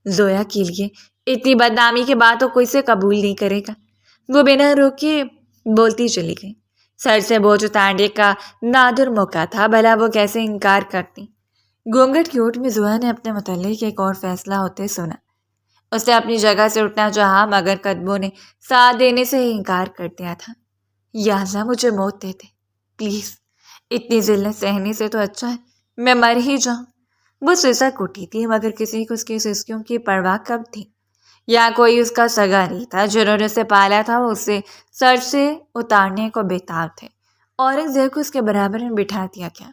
زویا کے لیے اتنی بدنامی کے بعد تو کوئی سے قبول نہیں کرے گا۔ وہ بنا روکے بولتی چلی گئی۔ سر سے بوجھ اتارنے کا نادر موقع تھا، بھلا وہ کیسے انکار کرتی۔ گھونگھٹ کی اوٹ میں زویا نے اپنے متعلق ایک اور فیصلہ ہوتے سنا۔ اس نے اپنی جگہ سے اٹھنا چاہا مگر قدموں نے ساتھ دینے سے ہی انکار کر دیا تھا۔ یا اللہ مجھے موت دے دے پلیز، اتنی ذلت سہنے سے تو اچھا ہے میں مر ہی جاؤں۔ وہ سسک اٹھی تھی مگر کسی کو اس کی سسکیوں کی پرواہ کب تھی؟ یا کوئی اس کا سگا نہیں تھا، جنہوں نے اسے پالا تھا وہ اسے سر سے اتارنے کو بےتاب تھے۔ اورنگزیب کو اس کے برابر میں بٹھا دیا گیا۔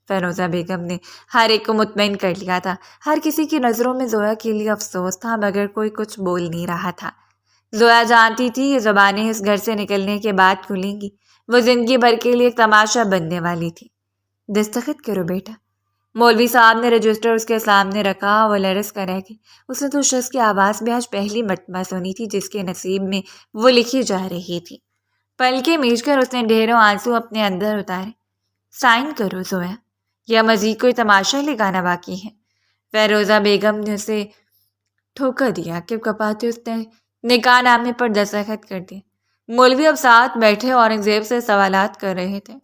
فیروزہ بیگم نے ہر ایک کو مطمئن کر لیا تھا۔ ہر کسی کی نظروں میں زویا کے لیے افسوس تھا مگر کوئی کچھ بول نہیں رہا تھا۔ زویا جانتی تھی یہ زبانیں اس گھر سے نکلنے کے بعد کھلیں گی، وہ زندگی بھر کے لیے ایک تماشا بننے والی تھی۔ دستخط کرو بیٹا۔ مولوی صاحب نے رجسٹر اس کے سامنے رکھا، وہ لرز کر رہ گئی۔ اس نے تو شخص کی آواز بھی آج پہلی مرتبہ سنی تھی جس کے نصیب میں وہ لکھی جا رہی تھی۔ پلکیں میچ کر اس نے ڈھیروں آنسو اپنے اندر اتارے۔ سائن کرو زویا، یا مزید کوئی تماشا لگانا باقی ہے؟ فیروزہ بیگم نے اسے ٹھوکر دیا کہ کپاتے اس نے نکاح نامے پر دستخط کر دیے۔ مولوی اب ساتھ بیٹھے اورنگزیب سے سوالات کر رہے تھے۔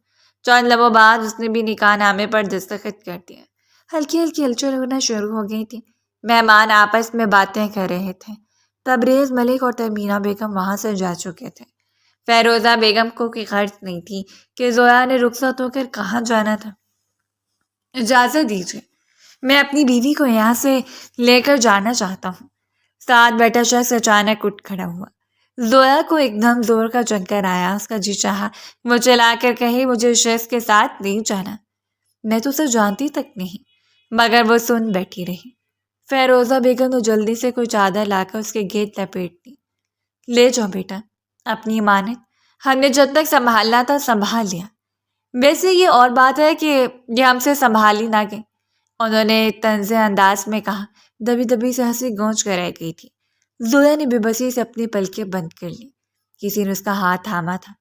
چند لمحوں بعد اس نے بھی نکاح نامے پر دستخط کر دیا۔ ہلکی ہلکی ہلچل ہونا شروع ہو گئی تھی۔ مہمان آپس میں باتیں کر رہے تھے۔ تبریز ملک اور تہمینہ بیگم وہاں سے جا چکے تھے۔ فیروزہ بیگم کو کوئی غرض نہیں تھی کہ زویا نے رخصت ہو کر کہاں جانا تھا۔ اجازت دیجیے، میں اپنی بیوی کو یہاں سے لے کر جانا چاہتا ہوں۔ ساتھ بیٹھا شخص اچانک اٹھ کھڑا ہوا۔ زویا کو ایک دم زور کا چکر آیا۔ اس کا جی چاہا وہ چلا کر کہے مجھے اس شخص کے ساتھ نہیں جانا، میں تو اسے جانتی تک نہیں، مگر وہ سن بیٹھی رہی۔ فیروزہ بیگم نے جلدی سے کوئی چادر لا کر اس کے گیٹ لپیٹ دی۔ لے جاؤ بیٹا اپنی امانت، ہم نے جب تک سنبھالنا تھا سنبھال لیا۔ ویسے یہ اور بات ہے کہ یہ ہم سے سنبھال ہی نہ گئے، انہوں نے طنز انداز میں کہا۔ دبی دبی سے ہنسی گونج کر رہ گئی تھی۔ زویا نے بے بسی سے اپنی پلکیں بند کر لی۔ کسی نے اس کا ہاتھ تھاما تھا۔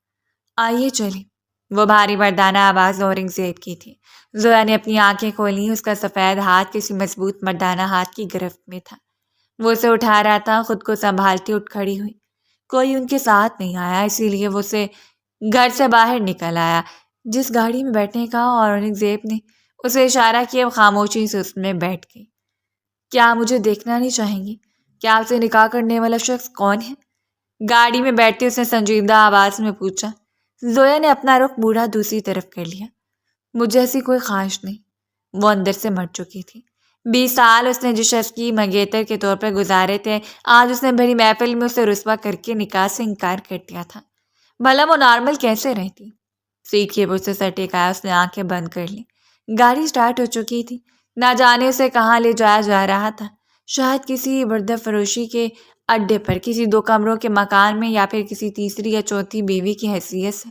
آئیے چلیں، وہ بھاری مردانہ آواز اورنگزیب کی تھی۔ زویا نے اپنی آنکھیں کھولی۔ اس کا سفید ہاتھ کسی مضبوط مردانہ ہاتھ کی گرفت میں تھا۔ وہ اسے اٹھا رہا تھا۔ خود کو سنبھالتی اٹھ کھڑی ہوئی۔ کوئی ان کے ساتھ نہیں آیا، اسی لیے وہ اسے گھر سے باہر نکل آیا۔ جس گاڑی میں بیٹھنے کا اورنگزیب نے اسے اشارہ کیا وہ خاموشی سے اس میں بیٹھ گئی۔ کیا مجھے دیکھنا نہیں چاہیں گے؟ کیا آپ سے نکاح کرنے والا شخص کون ہے؟ گاڑی میں بیٹھتے اس نے سنجیدہ آواز میں پوچھا۔ زویا نے اپنا رخ بوڑھا دوسری طرف کر لیا۔ مجھے ایسی کوئی خواہش نہیں، وہ اندر سے مر چکی تھی۔ 20 سال اس نے جس شخص کی منگیتر کے طور پر گزارے تھے، آج اس نے بڑی محفل میں اسے رسوا کر کے نکاح سے انکار کر دیا تھا۔ بھلا وہ نارمل کیسے رہتی؟ سیٹ کے اوپر سے سر ٹکایا اس نے آنکھیں بند کر لی۔ گاڑی سٹارٹ ہو چکی تھی۔ نہ جانے اسے کہاں لے جایا جا رہا تھا، شاید کسی بردہ فروشی کے اڈے پر، کسی 2 کمروں کے مکان میں، یا پھر کسی تیسری یا چوتھی بیوی کی حیثیت سے۔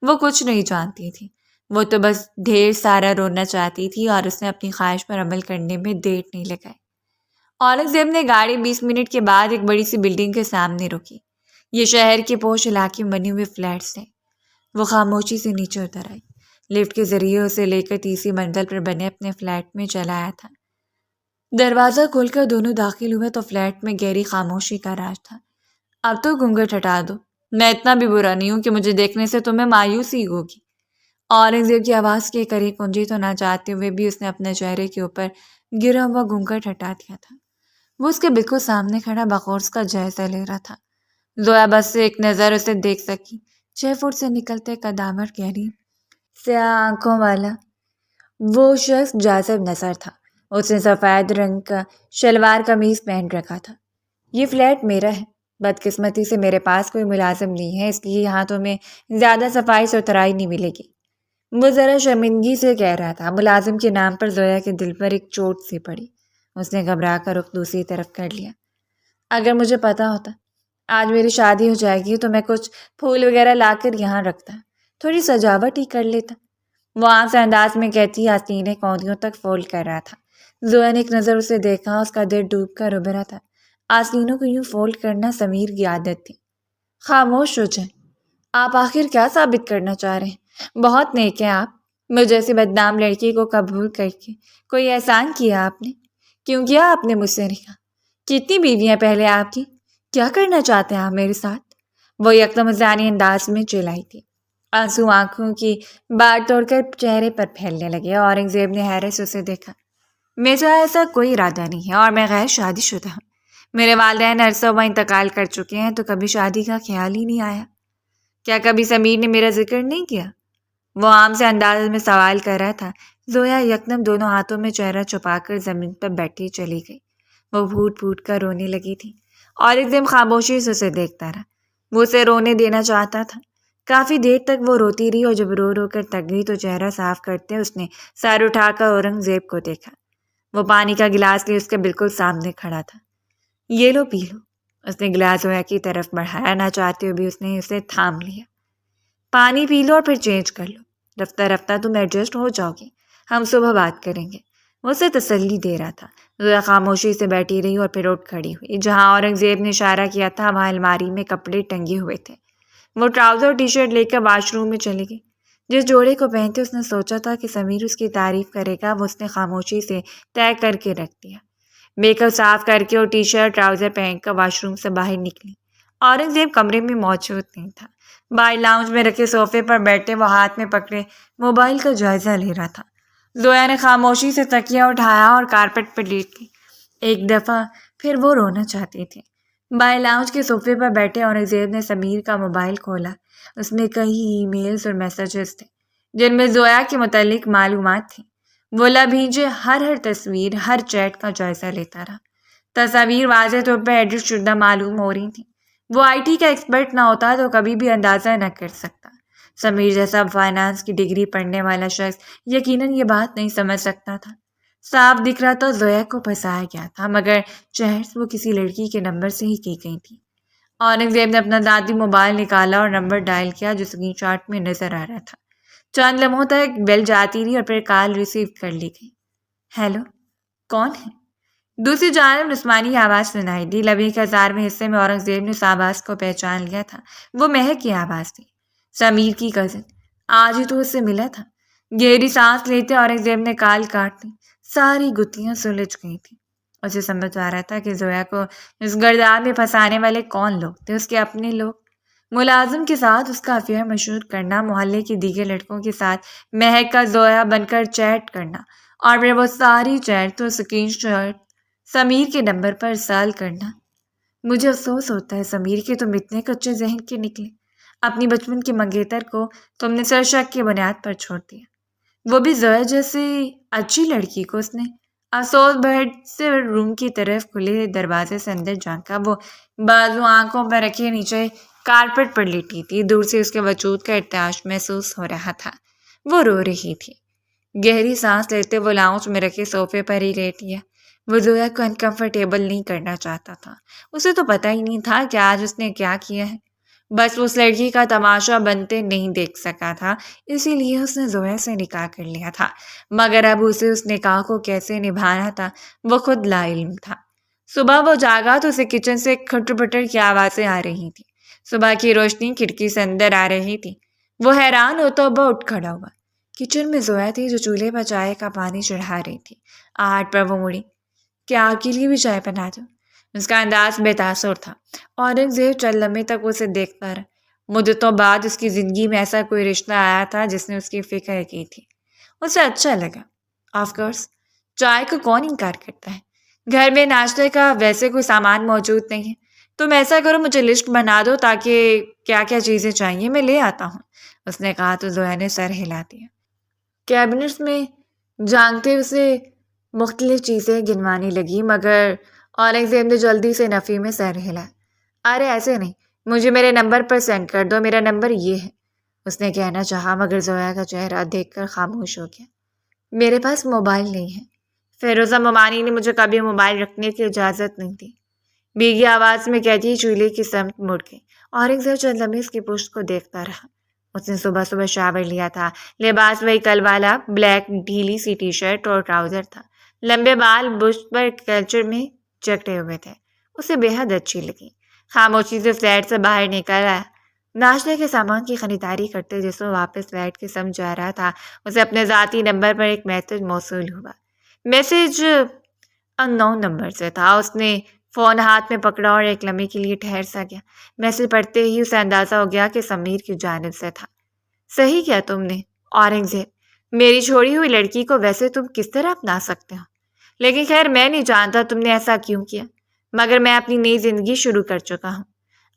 وہ کچھ نہیں جانتی تھی، وہ تو بس ڈھیر سارا رونا چاہتی تھی اور اس نے اپنی خواہش پر عمل کرنے میں دیر نہیں لگائی۔ اورنگزیب نے گاڑی 20 منٹ کے بعد ایک بڑی سی بلڈنگ کے سامنے روکی۔ یہ شہر کے پوش علاقے میں بنے ہوئے فلیٹس تھے۔ وہ خاموشی سے نیچے اتر آئی، لفٹ کے ذریعے اسے لے کر تیسری منزل پر بنے اپنے فلیٹ میں چلا آیا تھا۔ دروازہ کھول کر دونوں داخل ہوئے تو فلیٹ میں گہری خاموشی کا راج تھا۔ اب تو گھونگھٹ ہٹا دو، میں اتنا بھی برا نہیں ہوں کہ مجھے دیکھنے سے تمہیں مایوسی ہوگی۔ اورنگزیب کی آواز کے قریب پہنچی تو نہ چاہتے ہوئے بھی اس نے اپنے چہرے کے اوپر گرا ہوا گھونگھٹ ہٹا دیا تھا۔ وہ اس کے بالکل سامنے کھڑا بغور کا جائزہ لے رہا تھا۔ زویا بس سے ایک نظر اسے دیکھ سکی۔ 6 فٹ سے نکلتے قدامت گہری سیاہ آنکھوں والا وہ شخص جاذب نظر تھا۔ اس نے سفید رنگ کا شلوار قمیض پہن رکھا تھا۔ یہ فلیٹ میرا ہے، بدقسمتی سے میرے پاس کوئی ملازم نہیں ہے، اس لیے یہاں تمہیں زیادہ صفائی ستھرائی نہیں ملے گی، وہ ذرا شرمندگی سے کہہ رہا تھا۔ ملازم کے نام پر زویا کے دل پر ایک چوٹ سی پڑی۔ اس نے گھبرا کر رخ دوسری طرف کر لیا۔ اگر مجھے پتا ہوتا آج میری شادی ہو جائے گی تو میں کچھ پھول وغیرہ لا کر یہاں رکھتا، تھوڑی سجاوٹ ہی کر لیتا، وہ عام سے انداز میں کہتی آستینیں کوندیوں تک فولڈ کر رہا تھا۔ زویا نے ایک نظر اسے دیکھا، اس کا دل ڈوب کر ابھرا تھا۔ آستینوں کو یوں فولڈ کرنا سمیر کی عادت تھی۔ خاموش ہو جائیں، آپ آخر کیا ثابت کرنا چاہ رہے ہیں؟ بہت نیک ہیں آپ، مجھ جیسی بدنام لڑکی کو قبول کر کے کوئی احسان کیا آپ نے؟ کیوں کیا آپ نے مجھ سے نکاح؟ کتنی بیویاں پہلے آپ کی؟ کیا کرنا چاہتے ہیں آپ میرے ساتھ؟ وہ یکدم زانی انداز میں چلائی تھی۔ آنسو آنکھوں کی باڑ توڑ کر چہرے پر پھیلنے لگے۔ اورنگزیب نے حیرت سے اسے دیکھا۔ میرا ایسا کوئی ارادہ نہیں ہے اور میں غیر شادی شدہ ہوں۔ میرے والدین عرصہ انتقال کر چکے ہیں تو کبھی شادی کا خیال ہی نہیں آیا۔ کیا کبھی سمیر نے میرا ذکر نہیں کیا؟ وہ عام سے انداز میں سوال کر رہا تھا۔ زویا یکدم دونوں ہاتھوں میں چہرہ چھپا کر زمین پر بیٹھی چلی گئی۔ وہ پھوٹ پھوٹ کر رونے لگی تھی۔ اورنگزیب خاموشی سے اسے دیکھتا رہا۔ وہ اسے رونے دینا چاہتا تھا۔ کافی دیر تک وہ روتی رہی اور جب رو رو کر تک گئی تو چہرہ صاف کرتے اس نے سر اٹھا کر اورنگزیب کو دیکھا۔ وہ پانی کا گلاس لیے اس کے بالکل سامنے کھڑا تھا۔ یہ لو پی لو، اس نے گلاس زویا کی طرف بڑھایا۔ نہ چاہتے ہوئے بھی اس نے اسے تھام لیا۔ پانی پی لو اور پھر چینج کر لو، رفتہ رفتہ تم ایڈجسٹ ہو جاؤ گے، ہم صبح بات کریں گے، وہ اسے تسلی دے رہا تھا۔ زویا خاموشی سے بیٹھی رہی اور پھر اٹھ کھڑی ہوئی۔ جہاں اورنگزیب نے اشارہ کیا تھا وہاں الماری میں کپڑے ٹنگے ہوئے تھے۔ وہ ٹراؤزر اور ٹی شرٹ لے کر واش روم میں چلی گئی۔ جس جوڑے کو پہنتے اس نے سوچا تھا کہ سمیر اس کی تعریف کرے گا، وہ اس نے خاموشی سے طے کر کے رکھ دیا۔ میک اپ صاف کر کے اور ٹی شرٹ ٹراؤزر پہن کر واش روم سے باہر نکلی۔ اورنگزیب کمرے میں موجود نہیں تھا۔ باہر لاؤنج میں رکھے صوفے پر بیٹھے وہ ہاتھ میں پکڑے موبائل کا جائزہ لے رہا تھا۔ زویا نے خاموشی سے تکیہ اٹھایا اور کارپٹ پر لیٹ گئی۔ ایک دفعہ پھر وہ رونا چاہتی تھی۔ باہر لاؤنج کے صوفے پر بیٹھے اورنگزیب نے سمیر کا موبائل کھولا۔ اس میں کئی ای میلز اور میسیجز تھے جن میں زویا کے متعلق معلومات تھیں۔ وہ لبھیجے ہر تصویر، ہر چیٹ کا جائزہ لیتا رہا۔ تصاویر واضح طور پر ایڈٹ شدہ معلوم ہو رہی تھیں۔ وہ آئی ٹی کا ایکسپرٹ نہ ہوتا تو کبھی بھی اندازہ نہ کر سکتا۔ سمیر جیسا فائنانس کی ڈگری پڑھنے والا شخص یقیناً یہ بات نہیں سمجھ سکتا تھا۔ صاف دکھ رہا تھا زویا کو پھنسایا گیا تھا، مگر چیٹس وہ کسی لڑکی کے نمبر سے ہی کی گئی تھی۔ اورنگزیب نے اپنا ذاتی موبائل نکالا اور نمبر ڈائل کیا جو اسکرین شاٹ میں نظر آ رہا تھا۔ چند لمحوں تک بیل جاتی رہی اور پھر کال ریسیو کر لی گئی۔ ہیلو، کون ہے؟ دوسری جانب جسمانی آواز سنائی دی۔ لبی کے 1000ویں حصے میں اورنگزیب نے اس آواز کو پہچان لیا تھا۔ وہ مہک کی آواز تھی، سمیر کی کزن۔ آج ہی تو اس سے ملا تھا۔ گہری سانس لیتے اورنگزیب نے کال کاٹ دی۔ ساری گتھیاں سلجھ گئی تھیں۔ اسے سمجھ آ رہا تھا کہ زویا کو اس گرداب میں پھنسانے والے کون لوگ تھے۔ اس کے اپنے لوگ، ملازم کے ساتھ اس کا افیئر مشہور کرنا، محلے کی دیگر لڑکوں کے ساتھ مہک کا زویا بن کر چیٹ کرنا اور پھر وہ ساری چیٹ تو اسکرین شاٹ سمیر کے نمبر پر ارسال کرنا۔ مجھے افسوس ہوتا ہے سمیر کہ تم اتنے کچے ذہن کے نکلے۔ اپنی بچپن کی منگیتر کو تم نے سر شک کی بنیاد پر چھوڑ دیا، وہ بھی زویا جیسی اچھی لڑکی کو۔ اس نے افسوس بھر سے روم کی طرف کھلے دروازے سے اندر جھانکا۔ وہ بازو آنکھوں پر رکھے نیچے کارپٹ پر لیٹی تھی۔ دور سے اس کے وجود کا ارتعاش محسوس ہو رہا تھا۔ وہ رو رہی تھی۔ گہری سانس لیتے وہ لاؤنج میں رکھے صوفے پر ہی لیٹ گیا۔ وہ زویا کو انکمفرٹیبل نہیں کرنا چاہتا تھا۔ اسے تو پتہ ہی نہیں تھا کہ آج اس نے کیا کیا ہے۔ بس اس لڑکی کا تماشا بنتے نہیں دیکھ سکا تھا، اسی لیے اس نے زویا سے نکاح کر لیا تھا، مگر اب اسے اس نکاح کو کیسے نبھانا تھا وہ خود لا علم تھا۔ صبح وہ جاگا تو اسے کچن سے کھٹر پٹر کی آوازیں آ رہی تھی۔ صبح کی روشنی کھڑکی سے اندر آ رہی تھی۔ وہ حیران ہوتا ہوا اٹھ کھڑا ہوا۔ کچن میں زویا تھی جو چولہے پر چائے کا پانی چڑھا رہی تھی۔ آہٹ پر وہ مڑی۔ کیا آپ کے لیے بھی چائے بنا دوں؟ اس کا انداز بے تاثر تھا۔ اورنگزیب چند لمحے تک اسے دیکھتا رہا۔ مدتوں بعد اس کی زندگی میں ایسا کوئی رشتہ آیا تھا جس نے اس کی فکر کی تھی۔ اسے اچھا لگا۔ آف کورس، چائے کو کون انکار کرتا ہے؟ گھر میں ناشتے کا ویسے کوئی سامان موجود نہیں ہے۔ تم ایسا کرو، مجھے لسٹ بنا دو تاکہ کیا کیا چیزیں چاہیے میں لے آتا ہوں، اس نے کہا تو زویا نے سر ہلا دیا۔ کیبنٹس میں جانتے اسے مختلف چیزیں گنوانے لگی، مگر اورنگزیب نے جلدی سے نفی میں سر ہلا۔ ارے ایسے نہیں، مجھے میرے نمبر پر سینڈ کر دو، میرا نمبر یہ ہے، اس نے کہنا چاہا مگر زویا کا چہرہ دیکھ کر خاموش ہو گیا۔ میرے پاس موبائل نہیں ہے، فیروزہ ممانی نے مجھے کبھی موبائل رکھنے کی اجازت نہیں دی، بھیگی آواز میں کہتی چولہے کی سمت مڑ گئی۔ اورنگزیب چند لمحے اس کی پشت کو دیکھتا رہا۔ اس نے صبح صبح شاور لیا تھا، لباس وہی کل والا بلیک ڈھیلی سی ٹی شرٹ اور ٹراؤزر تھا، لمبے بال بش پر کلچر میں جکڑے ہوئے تھے، اسے بے حد اچھی لگی۔ خاموشی سے فلیٹ سے باہر نکل آیا۔ ناشتے کے سامان کی خریداری کرتے جس وہ واپس فلیٹ کی سمجھ جا رہا تھا، اسے اپنے ذاتی نمبر پر ایک میسج موصول ہوا۔ میسج ان نون نمبر سے تھا۔ اس نے فون ہاتھ میں پکڑا اور ایک لمحے کے لیے ٹھہر سا گیا۔ میسج پڑھتے ہی اسے اندازہ ہو گیا کہ سمیر کی جانب سے تھا۔ صحیح کیا تم نے اورنگزیب، میری چھوڑی ہوئی لڑکی کو ویسے تم کس طرح اپنا سکتے ہو؟ لیکن خیر میں نہیں جانتا تم نے ایسا کیوں کیا، مگر میں اپنی نئی زندگی شروع کر چکا ہوں۔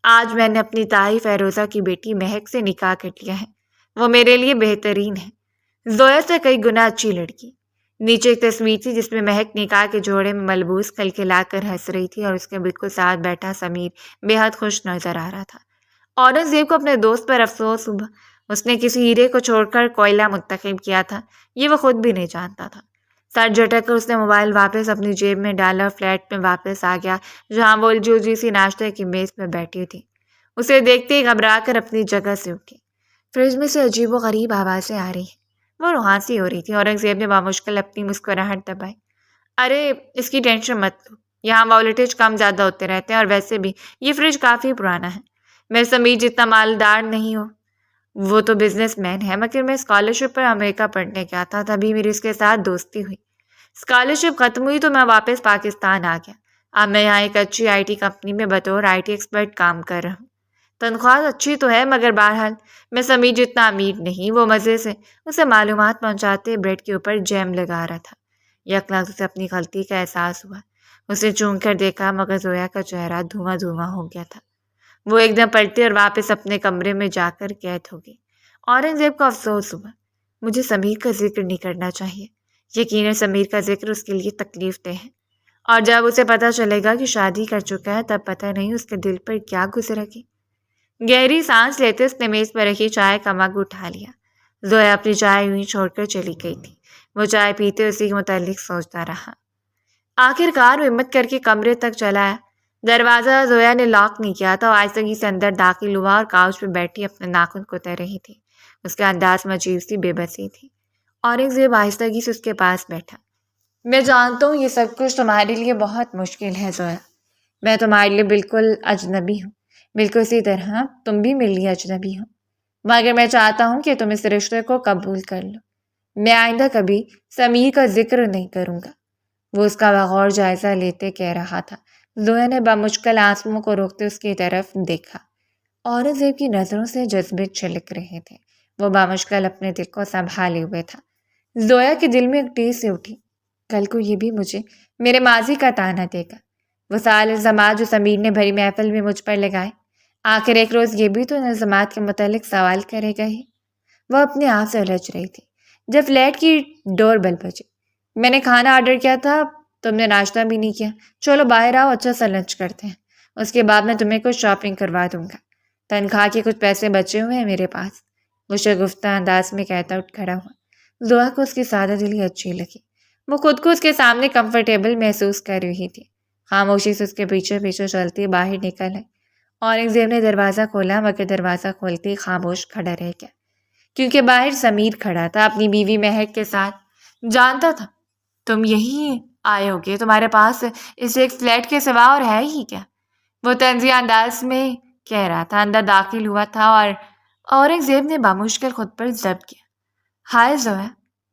آج میں نے اپنی تائی فیروزہ کی بیٹی مہک سے نکاح کر لیا ہے، وہ میرے لیے بہترین ہے، زویا سے کئی گنا اچھی لڑکی۔ نیچے ایک تصویر تھی جس میں مہک نکاح کے جوڑے میں ملبوس کھلکھلا کر ہنس رہی تھی اور اس کے بالکل ساتھ بیٹھا سمیر بے حد خوش نظر آ رہا تھا۔ اورنگزیب کو اپنے دوست پر افسوس ہوا۔ اس نے کسی ہیرے کو چھوڑ کر کوئلہ منتخب کیا تھا، یہ وہ خود بھی نہیں جانتا تھا۔ سر جھٹک کر اس نے موبائل واپس اپنی جیب میں ڈالا اور فلیٹ میں واپس آ گیا جہاں وہ الجھوجی سی ناشتے کی میز پہ بیٹھی تھی۔ اسے دیکھتے ہی گھبرا کر اپنی جگہ سے اٹھی۔ فریج میں سے عجیب و غریب آوازیں آ رہی ہیں، وہ روحانسی ہو رہی تھی۔ اورنگزیب نے بامشکل اپنی مسکراہٹ دبائی۔ ارے اس کی ٹینشن مت لو، یہاں وولٹیج کم زیادہ ہوتے رہتے ہیں، اور ویسے بھی یہ فریج کافی پرانا ہے۔ میں سمیر جتنا مالدار نہیں ہوں، وہ تو بزنس مین ہے، مگر میں اسکالرشپ پر امریکہ پڑھنے گیا تھا، تبھی میری اس کے ساتھ دوستی ہوئی۔ اسکالرشپ ختم ہوئی تو میں واپس پاکستان آ گیا۔ اب میں یہاں ایک اچھی آئی ٹی کمپنی میں بطور آئی ٹی ایکسپرٹ کام کر رہا ہوں۔ تنخواہ اچھی تو ہے، مگر بہرحال میں سمیر جتنا امیر نہیں۔ وہ مزے سے اسے معلومات پہنچاتے بریڈ کے اوپر جیم لگا رہا تھا۔ یک لحظے سے اپنی غلطی کا احساس ہوا۔ اسے چون کر دیکھا مگر زویا کا چہرہ دھواں دھواں ہو گیا تھا۔ وہ ایک دم پلٹی اور واپس اپنے کمرے میں جا کر قید ہو گئی۔ اورنگزیب کو افسوس ہوا، مجھے سمیر کا ذکر نہیں کرنا چاہیے۔ یقیناً سمیر کا ذکر اس کے لیے تکلیف دہ ہے، اور جب اسے پتہ چلے گا کہ شادی کر چکا ہے تب پتہ نہیں اس کے دل پر کیا گزرے گی۔ گہری سانس لیتے اس نے میز پر رکھی چائے کا مگ اٹھا لیا۔ زویا اپنی چائے یوں ہی چھوڑ کر چلی گئی تھی۔ وہ چائے پیتے اسی کے متعلق سوچتا رہا۔ آخر کار وہ ہمت کر کے کمرے تک چلا آیا۔ دروازہ زویا نے لاک نہیں کیا تھا، وہ آہستگی سے اندر داخل ہوا اور کاؤچ پہ بیٹھی اپنے ناخن کتر رہی تھی۔ اس کے انداز میں عجیب سی بے بسی تھی۔ اورنگزیب آہستگی سے اس کے پاس بیٹھا۔ میں جانتا ہوں یہ سب کچھ تمہارے لیے بہت مشکل ہے زویا، میں تمہارے لیے بالکل اجنبی ہوں، بالکل اسی طرح تم بھی میرے لیے اجنبی ہو، مگر میں چاہتا ہوں کہ تم اس رشتے کو قبول کر لو۔ میں آئندہ کبھی سمیر کا ذکر نہیں کروں گا، وہ اس کا بغور جائزہ لیتے کہہ رہا تھا۔ زویا نے بمشکل آنسوؤں کو روکتے اس کی طرف دیکھا۔ اورنگزیب کی نظروں سے جذبے چھلک رہے تھے، وہ بامشکل اپنے دل کو سنبھالے ہوئے تھا۔ زویا کے دل میں ایک ٹیس سے اٹھی، کل کو یہ بھی مجھے میرے ماضی کا تانا دے گا، وہ سارے الزامات جو سمیر نے بھری محفل میں مجھ پر لگائے، آخر ایک روز یہ بھی تو ان الزامات کے متعلق سوال کرے گا ہی۔ وہ اپنے آپ سے الجھ رہی تھی جب فلیٹ کی ڈور بیل بجی۔ میں نے کھانا آرڈر کیا تھا، تم نے ناشتہ بھی نہیں کیا، چلو باہر آؤ، اچھا سا لنچ کرتے ہیں، اس کے بعد میں تمہیں کچھ شاپنگ کروا دوں گا، تنخواہ کے کچھ پیسے بچے ہوئے ہیں میرے پاس، وہ شگفتہ انداز میں کہتا اٹھ کھڑا ہوا۔ زویا کو اس کی سادہ دلی اچھی لگی، وہ خود کو اس کے سامنے کمفرٹیبل محسوس کر رہی تھی۔ خاموشی سے اس کے پیچھے پیچھے چلتی باہر نکل آئی۔ اورنگزیب نے دروازہ کھولا مگر دروازہ کھولتے ہی خاموش کھڑا رہ گیا، کیونکہ باہر سمیر کھڑا تھا اپنی بیوی مہک کے ساتھ۔ جانتا تھا تم یہی آئے ہوگے، تمہارے پاس اس ایک فلیٹ کے سوا اور ہے ہی کیا، وہ طنزیہ انداز میں کہہ رہا تھا۔ اندر داخل ہوا تھا اور اورنگزیب نے بامشکل خود پر ضبط کیا۔ ہائے زویا،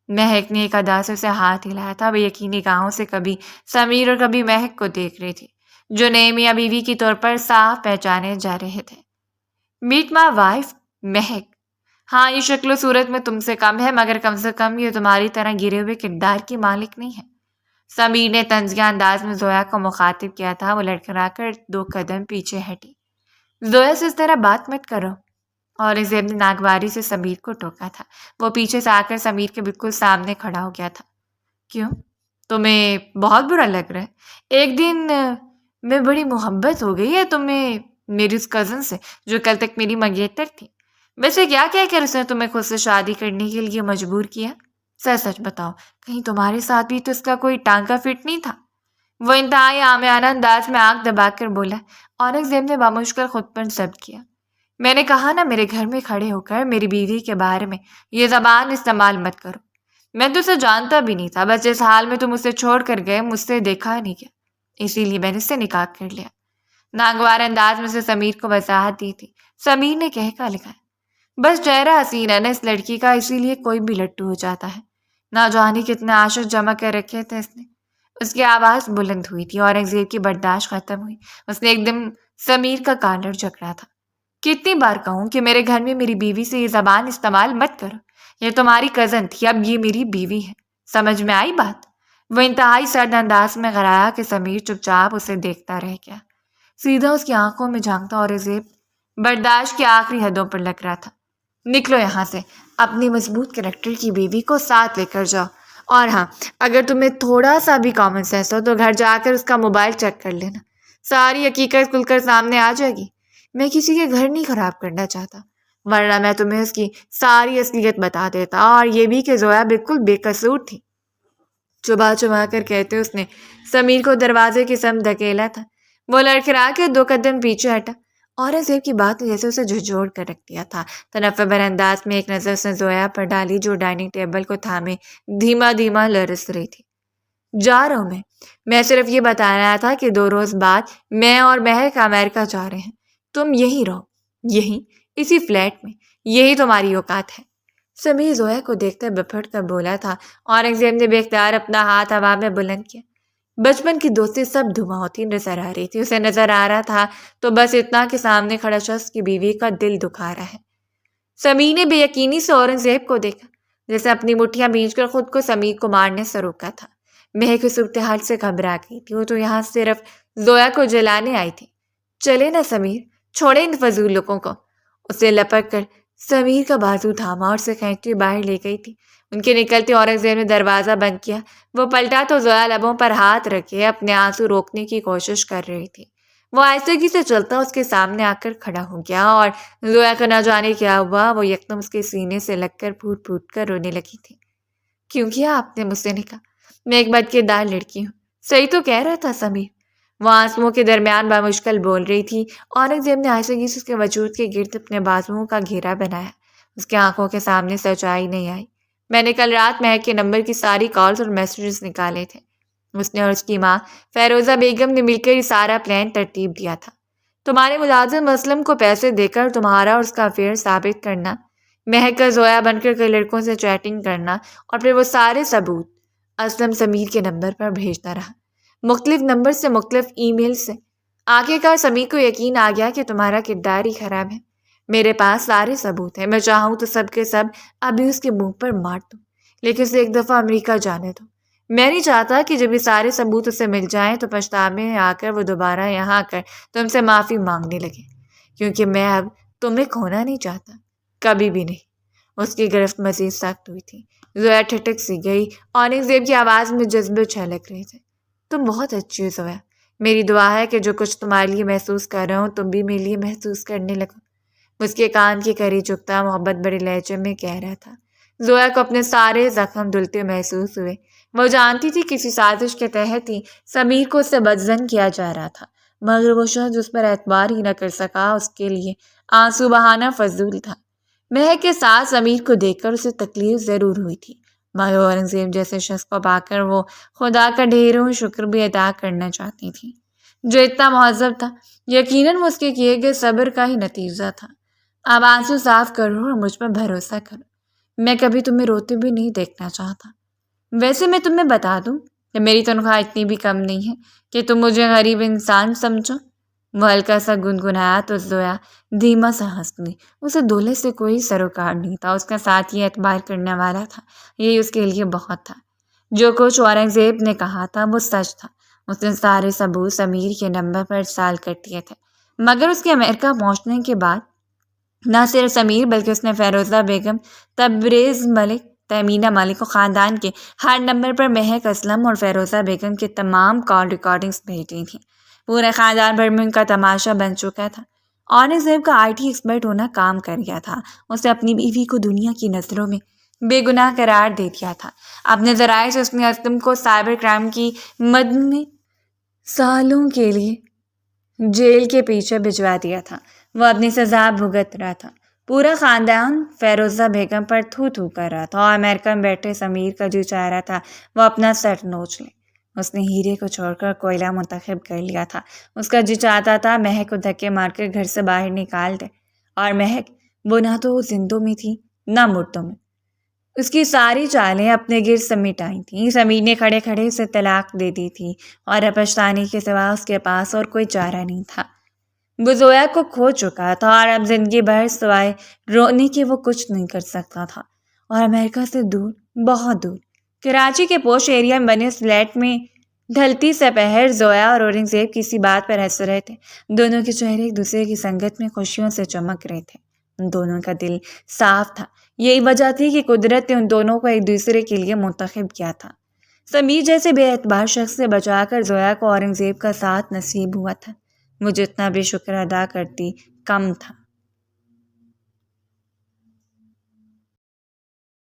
مہک نے ایک ادا سے اسے ہاتھ ہلایا تھا۔ وہ یقینی نگاہوں سے کبھی سمیر اور کبھی مہک کو دیکھ رہی تھی، جو نئے میاں بیوی کے طور پر صاف پہچانے جا رہے تھے۔ میٹ مائی وائف مہک، ہاں یہ شکل و صورت میں تم سے کم ہے مگر کم سے کم یہ تمہاری طرح گرے ہوئے کردار کی مالک نہیں ہے، سمیر نے طنزیہ انداز میں زویا کو مخاطب کیا تھا۔ وہ لڑکھڑا کر 2 قدم پیچھے ہٹی۔ زویا سے اس طرح بات مت کرو، اورنگزیب نے ناگواری سے سمیر کو ٹوکا تھا۔ وہ پیچھے سے آ کر سمیر کے بالکل سامنے کھڑا ہو گیا تھا۔ کیوں، تمہیں بہت برا لگ رہا ہے؟ ایک دن میں بڑی محبت ہو گئی ہے تمہیں میری اس کزن سے جو کل تک میری منگیتر تھی۔ ویسے کیا کہہ کر اس نے تمہیں خود سے شادی کرنے کے لیے مجبور کیا؟ سچ سچ بتاؤ، کہیں تمہارے ساتھ بھی تو اس کا کوئی ٹانکا فٹ نہیں تھا؟ وہ انتہائی عامیانہ انداز میں آنکھ دبا کر بولا۔ اورنگزیب نے بامشکل خود پر ضبط کیا۔ میں نے کہا نا، میرے گھر میں کھڑے ہو کر میری بیوی کے بارے میں یہ زبان استعمال مت کرو۔ میں تو اسے جانتا بھی نہیں تھا، بس جس حال میں تم اسے چھوڑ کر گئے مجھ سے دیکھا نہیں گیا، اسی لیے میں نے اس سے نکاح کر لیا۔ ناگوار انداز میں سے سمیر کو وضاحت دی تھی۔ سمیر نے کہہ لگایا، بس چہرہ حسین ہے نا اس لڑکی کا، اسی لیے کوئی بھی لٹو ہو جاتا ہے۔ نہ جانے کتنے عاشق جمع کر رکھے تھے اس نے۔ اس کی آواز بلند ہوئی تھی۔ اورنگزیب کی برداشت ختم ہوئی۔ اس نے ایک دم سمیر کا کالر جکڑا تھا۔ کتنی بار کہوں کہ میرے گھر میں میری بیوی سے یہ زبان استعمال مت کرو، یہ تمہاری کزن تھی، اب یہ میری بیوی ہے، سمجھ میں آئی بات؟ وہ انتہائی سرد انداز میں غرایا کہ سمیر چپ چاپ اسے دیکھتا رہ گیا، سیدھا اس کی آنکھوں میں جھانکتا۔ اورنگزیب برداشت کی آخری حدوں پر لگ رہا تھا۔ نکلو یہاں سے، اپنی مضبوط کریکٹر کی بیوی کو ساتھ لے کر جاؤ، اور ہاں اگر تمہیں تھوڑا سا بھی کامن سینس ہو تو گھر جا کر اس کا موبائل چیک کر لینا، ساری حقیقت کھل کر سامنے آ جائے گی۔ میں کسی کے گھر نہیں خراب کرنا چاہتا، ورنہ میں تمہیں اس کی ساری اصلیت بتا دیتا، اور یہ بھی کہ زویا بالکل بے قصور تھی۔ چبا چبا کر کہتے اس نے سمیر کو دروازے کی سمت دھکیلا تھا۔ وہ لڑکھڑا کے 2 قدم پیچھے ہٹا۔ اورنگزیب کی بات نے جیسے اسے جھنجھوڑ کر رکھ دیا تھا۔ تنفر بھرے انداز میں ایک نظر اس نے زویا پر ڈالی جو ڈائننگ ٹیبل کو تھامے دھیما دھیما لرز رہی تھی۔ جا رہا ہوں میں صرف یہ بتانا تھا کہ 2 روز بعد میں اور مہک امریکہ جا رہے ہیں، تم یہیں رہو، یہیں اسی فلیٹ میں، یہی تمہاری اوقات ہے۔ سمیر زویا کو دیکھتے بپھٹ کر بولا تھا۔ اورنگزیب نے بے اختیار اپنا ہاتھ ہوا میں بلند کیا۔ بچپن کی دوستی سب دھواں ہوتی نظر آ رہی تھی۔ اسے نظر آ رہا تھا تو بس اتنا کہ سامنے کھڑا شخص کی بیوی کا دل دکھا رہا ہے۔ سمیر نے بے یقینی سے اورنگزیب کو دیکھا، جیسے اپنی مٹھیاں بھینچ کر خود کو سمیر کو مارنے سے روکا تھا۔ مہک اس صورتحال سے گھبرا گئی تھی، وہ تو یہاں صرف زویا کو جلانے آئی تھی۔ چلے نا سمیر، چھوڑے ان فضول لوگوں کو۔ اسے لپک کر سمیر کا بازو تھاما اور اسے کھینچتی باہر لے گئی تھی۔ ان کے نکلتے اورنگزیب نے دروازہ بند کیا۔ وہ پلٹا تو زویا لبوں پر ہاتھ رکھے اپنے آنسو روکنے کی کوشش کر رہی تھی۔ وہ آہستگی سے چلتا اس کے سامنے آ کر کھڑا ہو گیا، اور زویا کو نہ جانے کیا ہوا، وہ یکدم اس کے سینے سے لگ کر پھوٹ پھوٹ کر رونے لگی تھی۔ کیوں کیا آپ نے مجھ سے نکاح؟ میں ایک بد کردار لڑکی ہوں۔ صحیح تو کہہ رہا تھا سمیر، وہ آنسوؤں کے درمیان بامشکل بول رہی تھی۔ اورنگزیب نے آہستگی سے اس کے وجود کے گرد اپنے بازوؤں کا گھیرا بنایا۔ اس کی آنکھوں کے سامنے سچائی نہیں آئی۔ میں نے کل رات مہک کے نمبر کی ساری کالز اور میسیجز نکالے تھے۔ اس نے اور اس کی ماں فیروزہ بیگم نے مل کر یہ سارا پلان ترتیب دیا تھا۔ تمہارے ملازم اسلم کو پیسے دے کر تمہارا اور اس کا افیئر ثابت کرنا، مہک کا زویا بن کر کئی لڑکوں سے چیٹنگ کرنا، اور پھر وہ سارے ثبوت اسلم سمیر کے نمبر پر بھیجتا رہا، مختلف نمبر سے، مختلف ای میل سے۔ آخرکار سمیر کو یقین آ گیا کہ تمہارا کردار ہی خراب ہے۔ میرے پاس سارے ثبوت ہیں، میں چاہوں تو سب کے سب ابھی اس کے منہ پر مار دوں، لیکن اسے ایک دفعہ امریکہ جانے دو۔ میں نہیں چاہتا کہ جب یہ سارے ثبوت اسے مل جائیں تو پچھتاوے میں آ کر وہ دوبارہ یہاں آ کر تم سے معافی مانگنے لگے، کیونکہ میں اب تمہیں کھونا نہیں چاہتا، کبھی بھی نہیں۔ اس کی گرفت مزید سخت ہوئی تھی۔ زویا ٹھٹک سی گئی۔ اورنگزیب کی آواز میں جذبے چھلک رہے تھے۔ تم بہت اچھی ہو زویا، میری دعا ہے کہ جو کچھ تمہارے لیے محسوس کر رہا ہوں تم بھی میرے لیے محسوس کرنے لگو۔ اس کے کان کے قریب جھکتا محبت بڑے لہجے میں کہہ رہا تھا۔ زویا کو اپنے سارے زخم دھلتے محسوس ہوئے۔ وہ جانتی تھی کسی سازش کے تحت ہی سمیر کو اس سے بدظن کیا جا رہا تھا۔ مگر وہ شخص جس پر اعتبار ہی نہ کر سکا، اس کے لیے آنسو بہانا فضول تھا۔ مہک کے ساتھ سمیر کو دیکھ کر اسے تکلیف ضرور ہوئی تھی، مگر اورنگزیب جیسے شخص کو پا کر وہ خدا کا ڈھیروں شکر بھی ادا کرنا چاہتی تھی، جو اتنا مہذب تھا۔ یقیناً وہ اس کے کیے گئے صبر کا ہی نتیجہ تھا۔ اب آنسو صاف کرو اور مجھ پر بھروسہ کرو، میں کبھی تمہیں روتے بھی نہیں دیکھنا چاہتا۔ ویسے میں تمہیں بتا دوں کہ میری تنخواہ اتنی بھی کم نہیں ہے کہ تم مجھے غریب انسان سمجھو۔ وہ ہلکا سا گنگنایا تو زویا دھیما سا ہنس دی۔ اسے دولت سے کوئی سروکار نہیں تھا، اس کا ساتھ یہ اعتبار کرنے والا تھا، یہی اس کے لیے بہت تھا۔ جو کچھ اورنگزیب نے کہا تھا وہ سچ تھا۔ اس نے سارے ثبوت سمیر کے نمبر پر ارسال کر دیے تھے، مگر اس کے امریکہ پہنچنے کے بعد نہ صرف سمیر بلکہ اس نے فیروزہ بیگم، تبریز ملک، تہمینہ ملک اور خاندان کے ہر نمبر پر مہک اسلم اور فیروزہ بیگم کے تمام کال ریکارڈنگز بھیجی تھیں۔ پورے خاندان بھر میں ان کا تماشا بن چکا تھا۔ اورنگزیب کا آئی ٹی ایکسپرٹ ہونا کام کر گیا تھا۔ اسے اپنی بیوی کو دنیا کی نظروں میں بے گناہ قرار دے دیا تھا۔ اپنے ذرائع سے اس نے اسلم کو سائبر کرائم کی مد میں سالوں کے لیے جیل کے پیچھے بھجوا دیا تھا۔ وہ اپنی سزا بھگت رہا تھا۔ پورا خاندان فیروزہ بیگم پر تھو تھو کر رہا تھا اور امریکہ میں بیٹھے سمیر کا جو چاہ رہا تھا وہ اپنا سر نوچ لے۔ اس نے ہیرے کو چھوڑ کر کوئلہ منتخب کر لیا تھا۔ اس کا جی چاہتا تھا مہک کو دھکے مار کر گھر سے باہر نکال دے، اور مہک وہ نہ تو زندوں میں تھی نہ مردوں میں۔ اس کی ساری چالیں اپنے گرد سمیٹ آئی تھیں۔ سمیر نے کھڑے کھڑے اسے طلاق دے دی تھی اور اب پچھتانے کے سوا اس کے پاس اور کوئی چارہ نہیں تھا۔ وہ زویا کو کھو چکا تھا اور اب زندگی بھر سوائے رونے کے وہ کچھ نہیں کر سکتا تھا۔ اور امریکہ سے دور، بہت دور، کراچی کے پوش ایریا میں بنے اس فلیٹ میں ڈھلتی سپہر زویا اور اورنگزیب کسی بات پر ہنس رہے تھے۔ دونوں کے چہرے ایک دوسرے کی سنگت میں خوشیوں سے چمک رہے تھے۔ ان دونوں کا دل صاف تھا۔ یہی وجہ تھی کہ قدرت نے ان دونوں کو ایک دوسرے کے لیے منتخب کیا تھا۔ سمیر جیسے بے اعتبار شخص سے بچا کر زویا کو اورنگزیب کا ساتھ نصیب ہوا تھا۔ وہ جتنا بھی شکر ادا کرتی کم تھا۔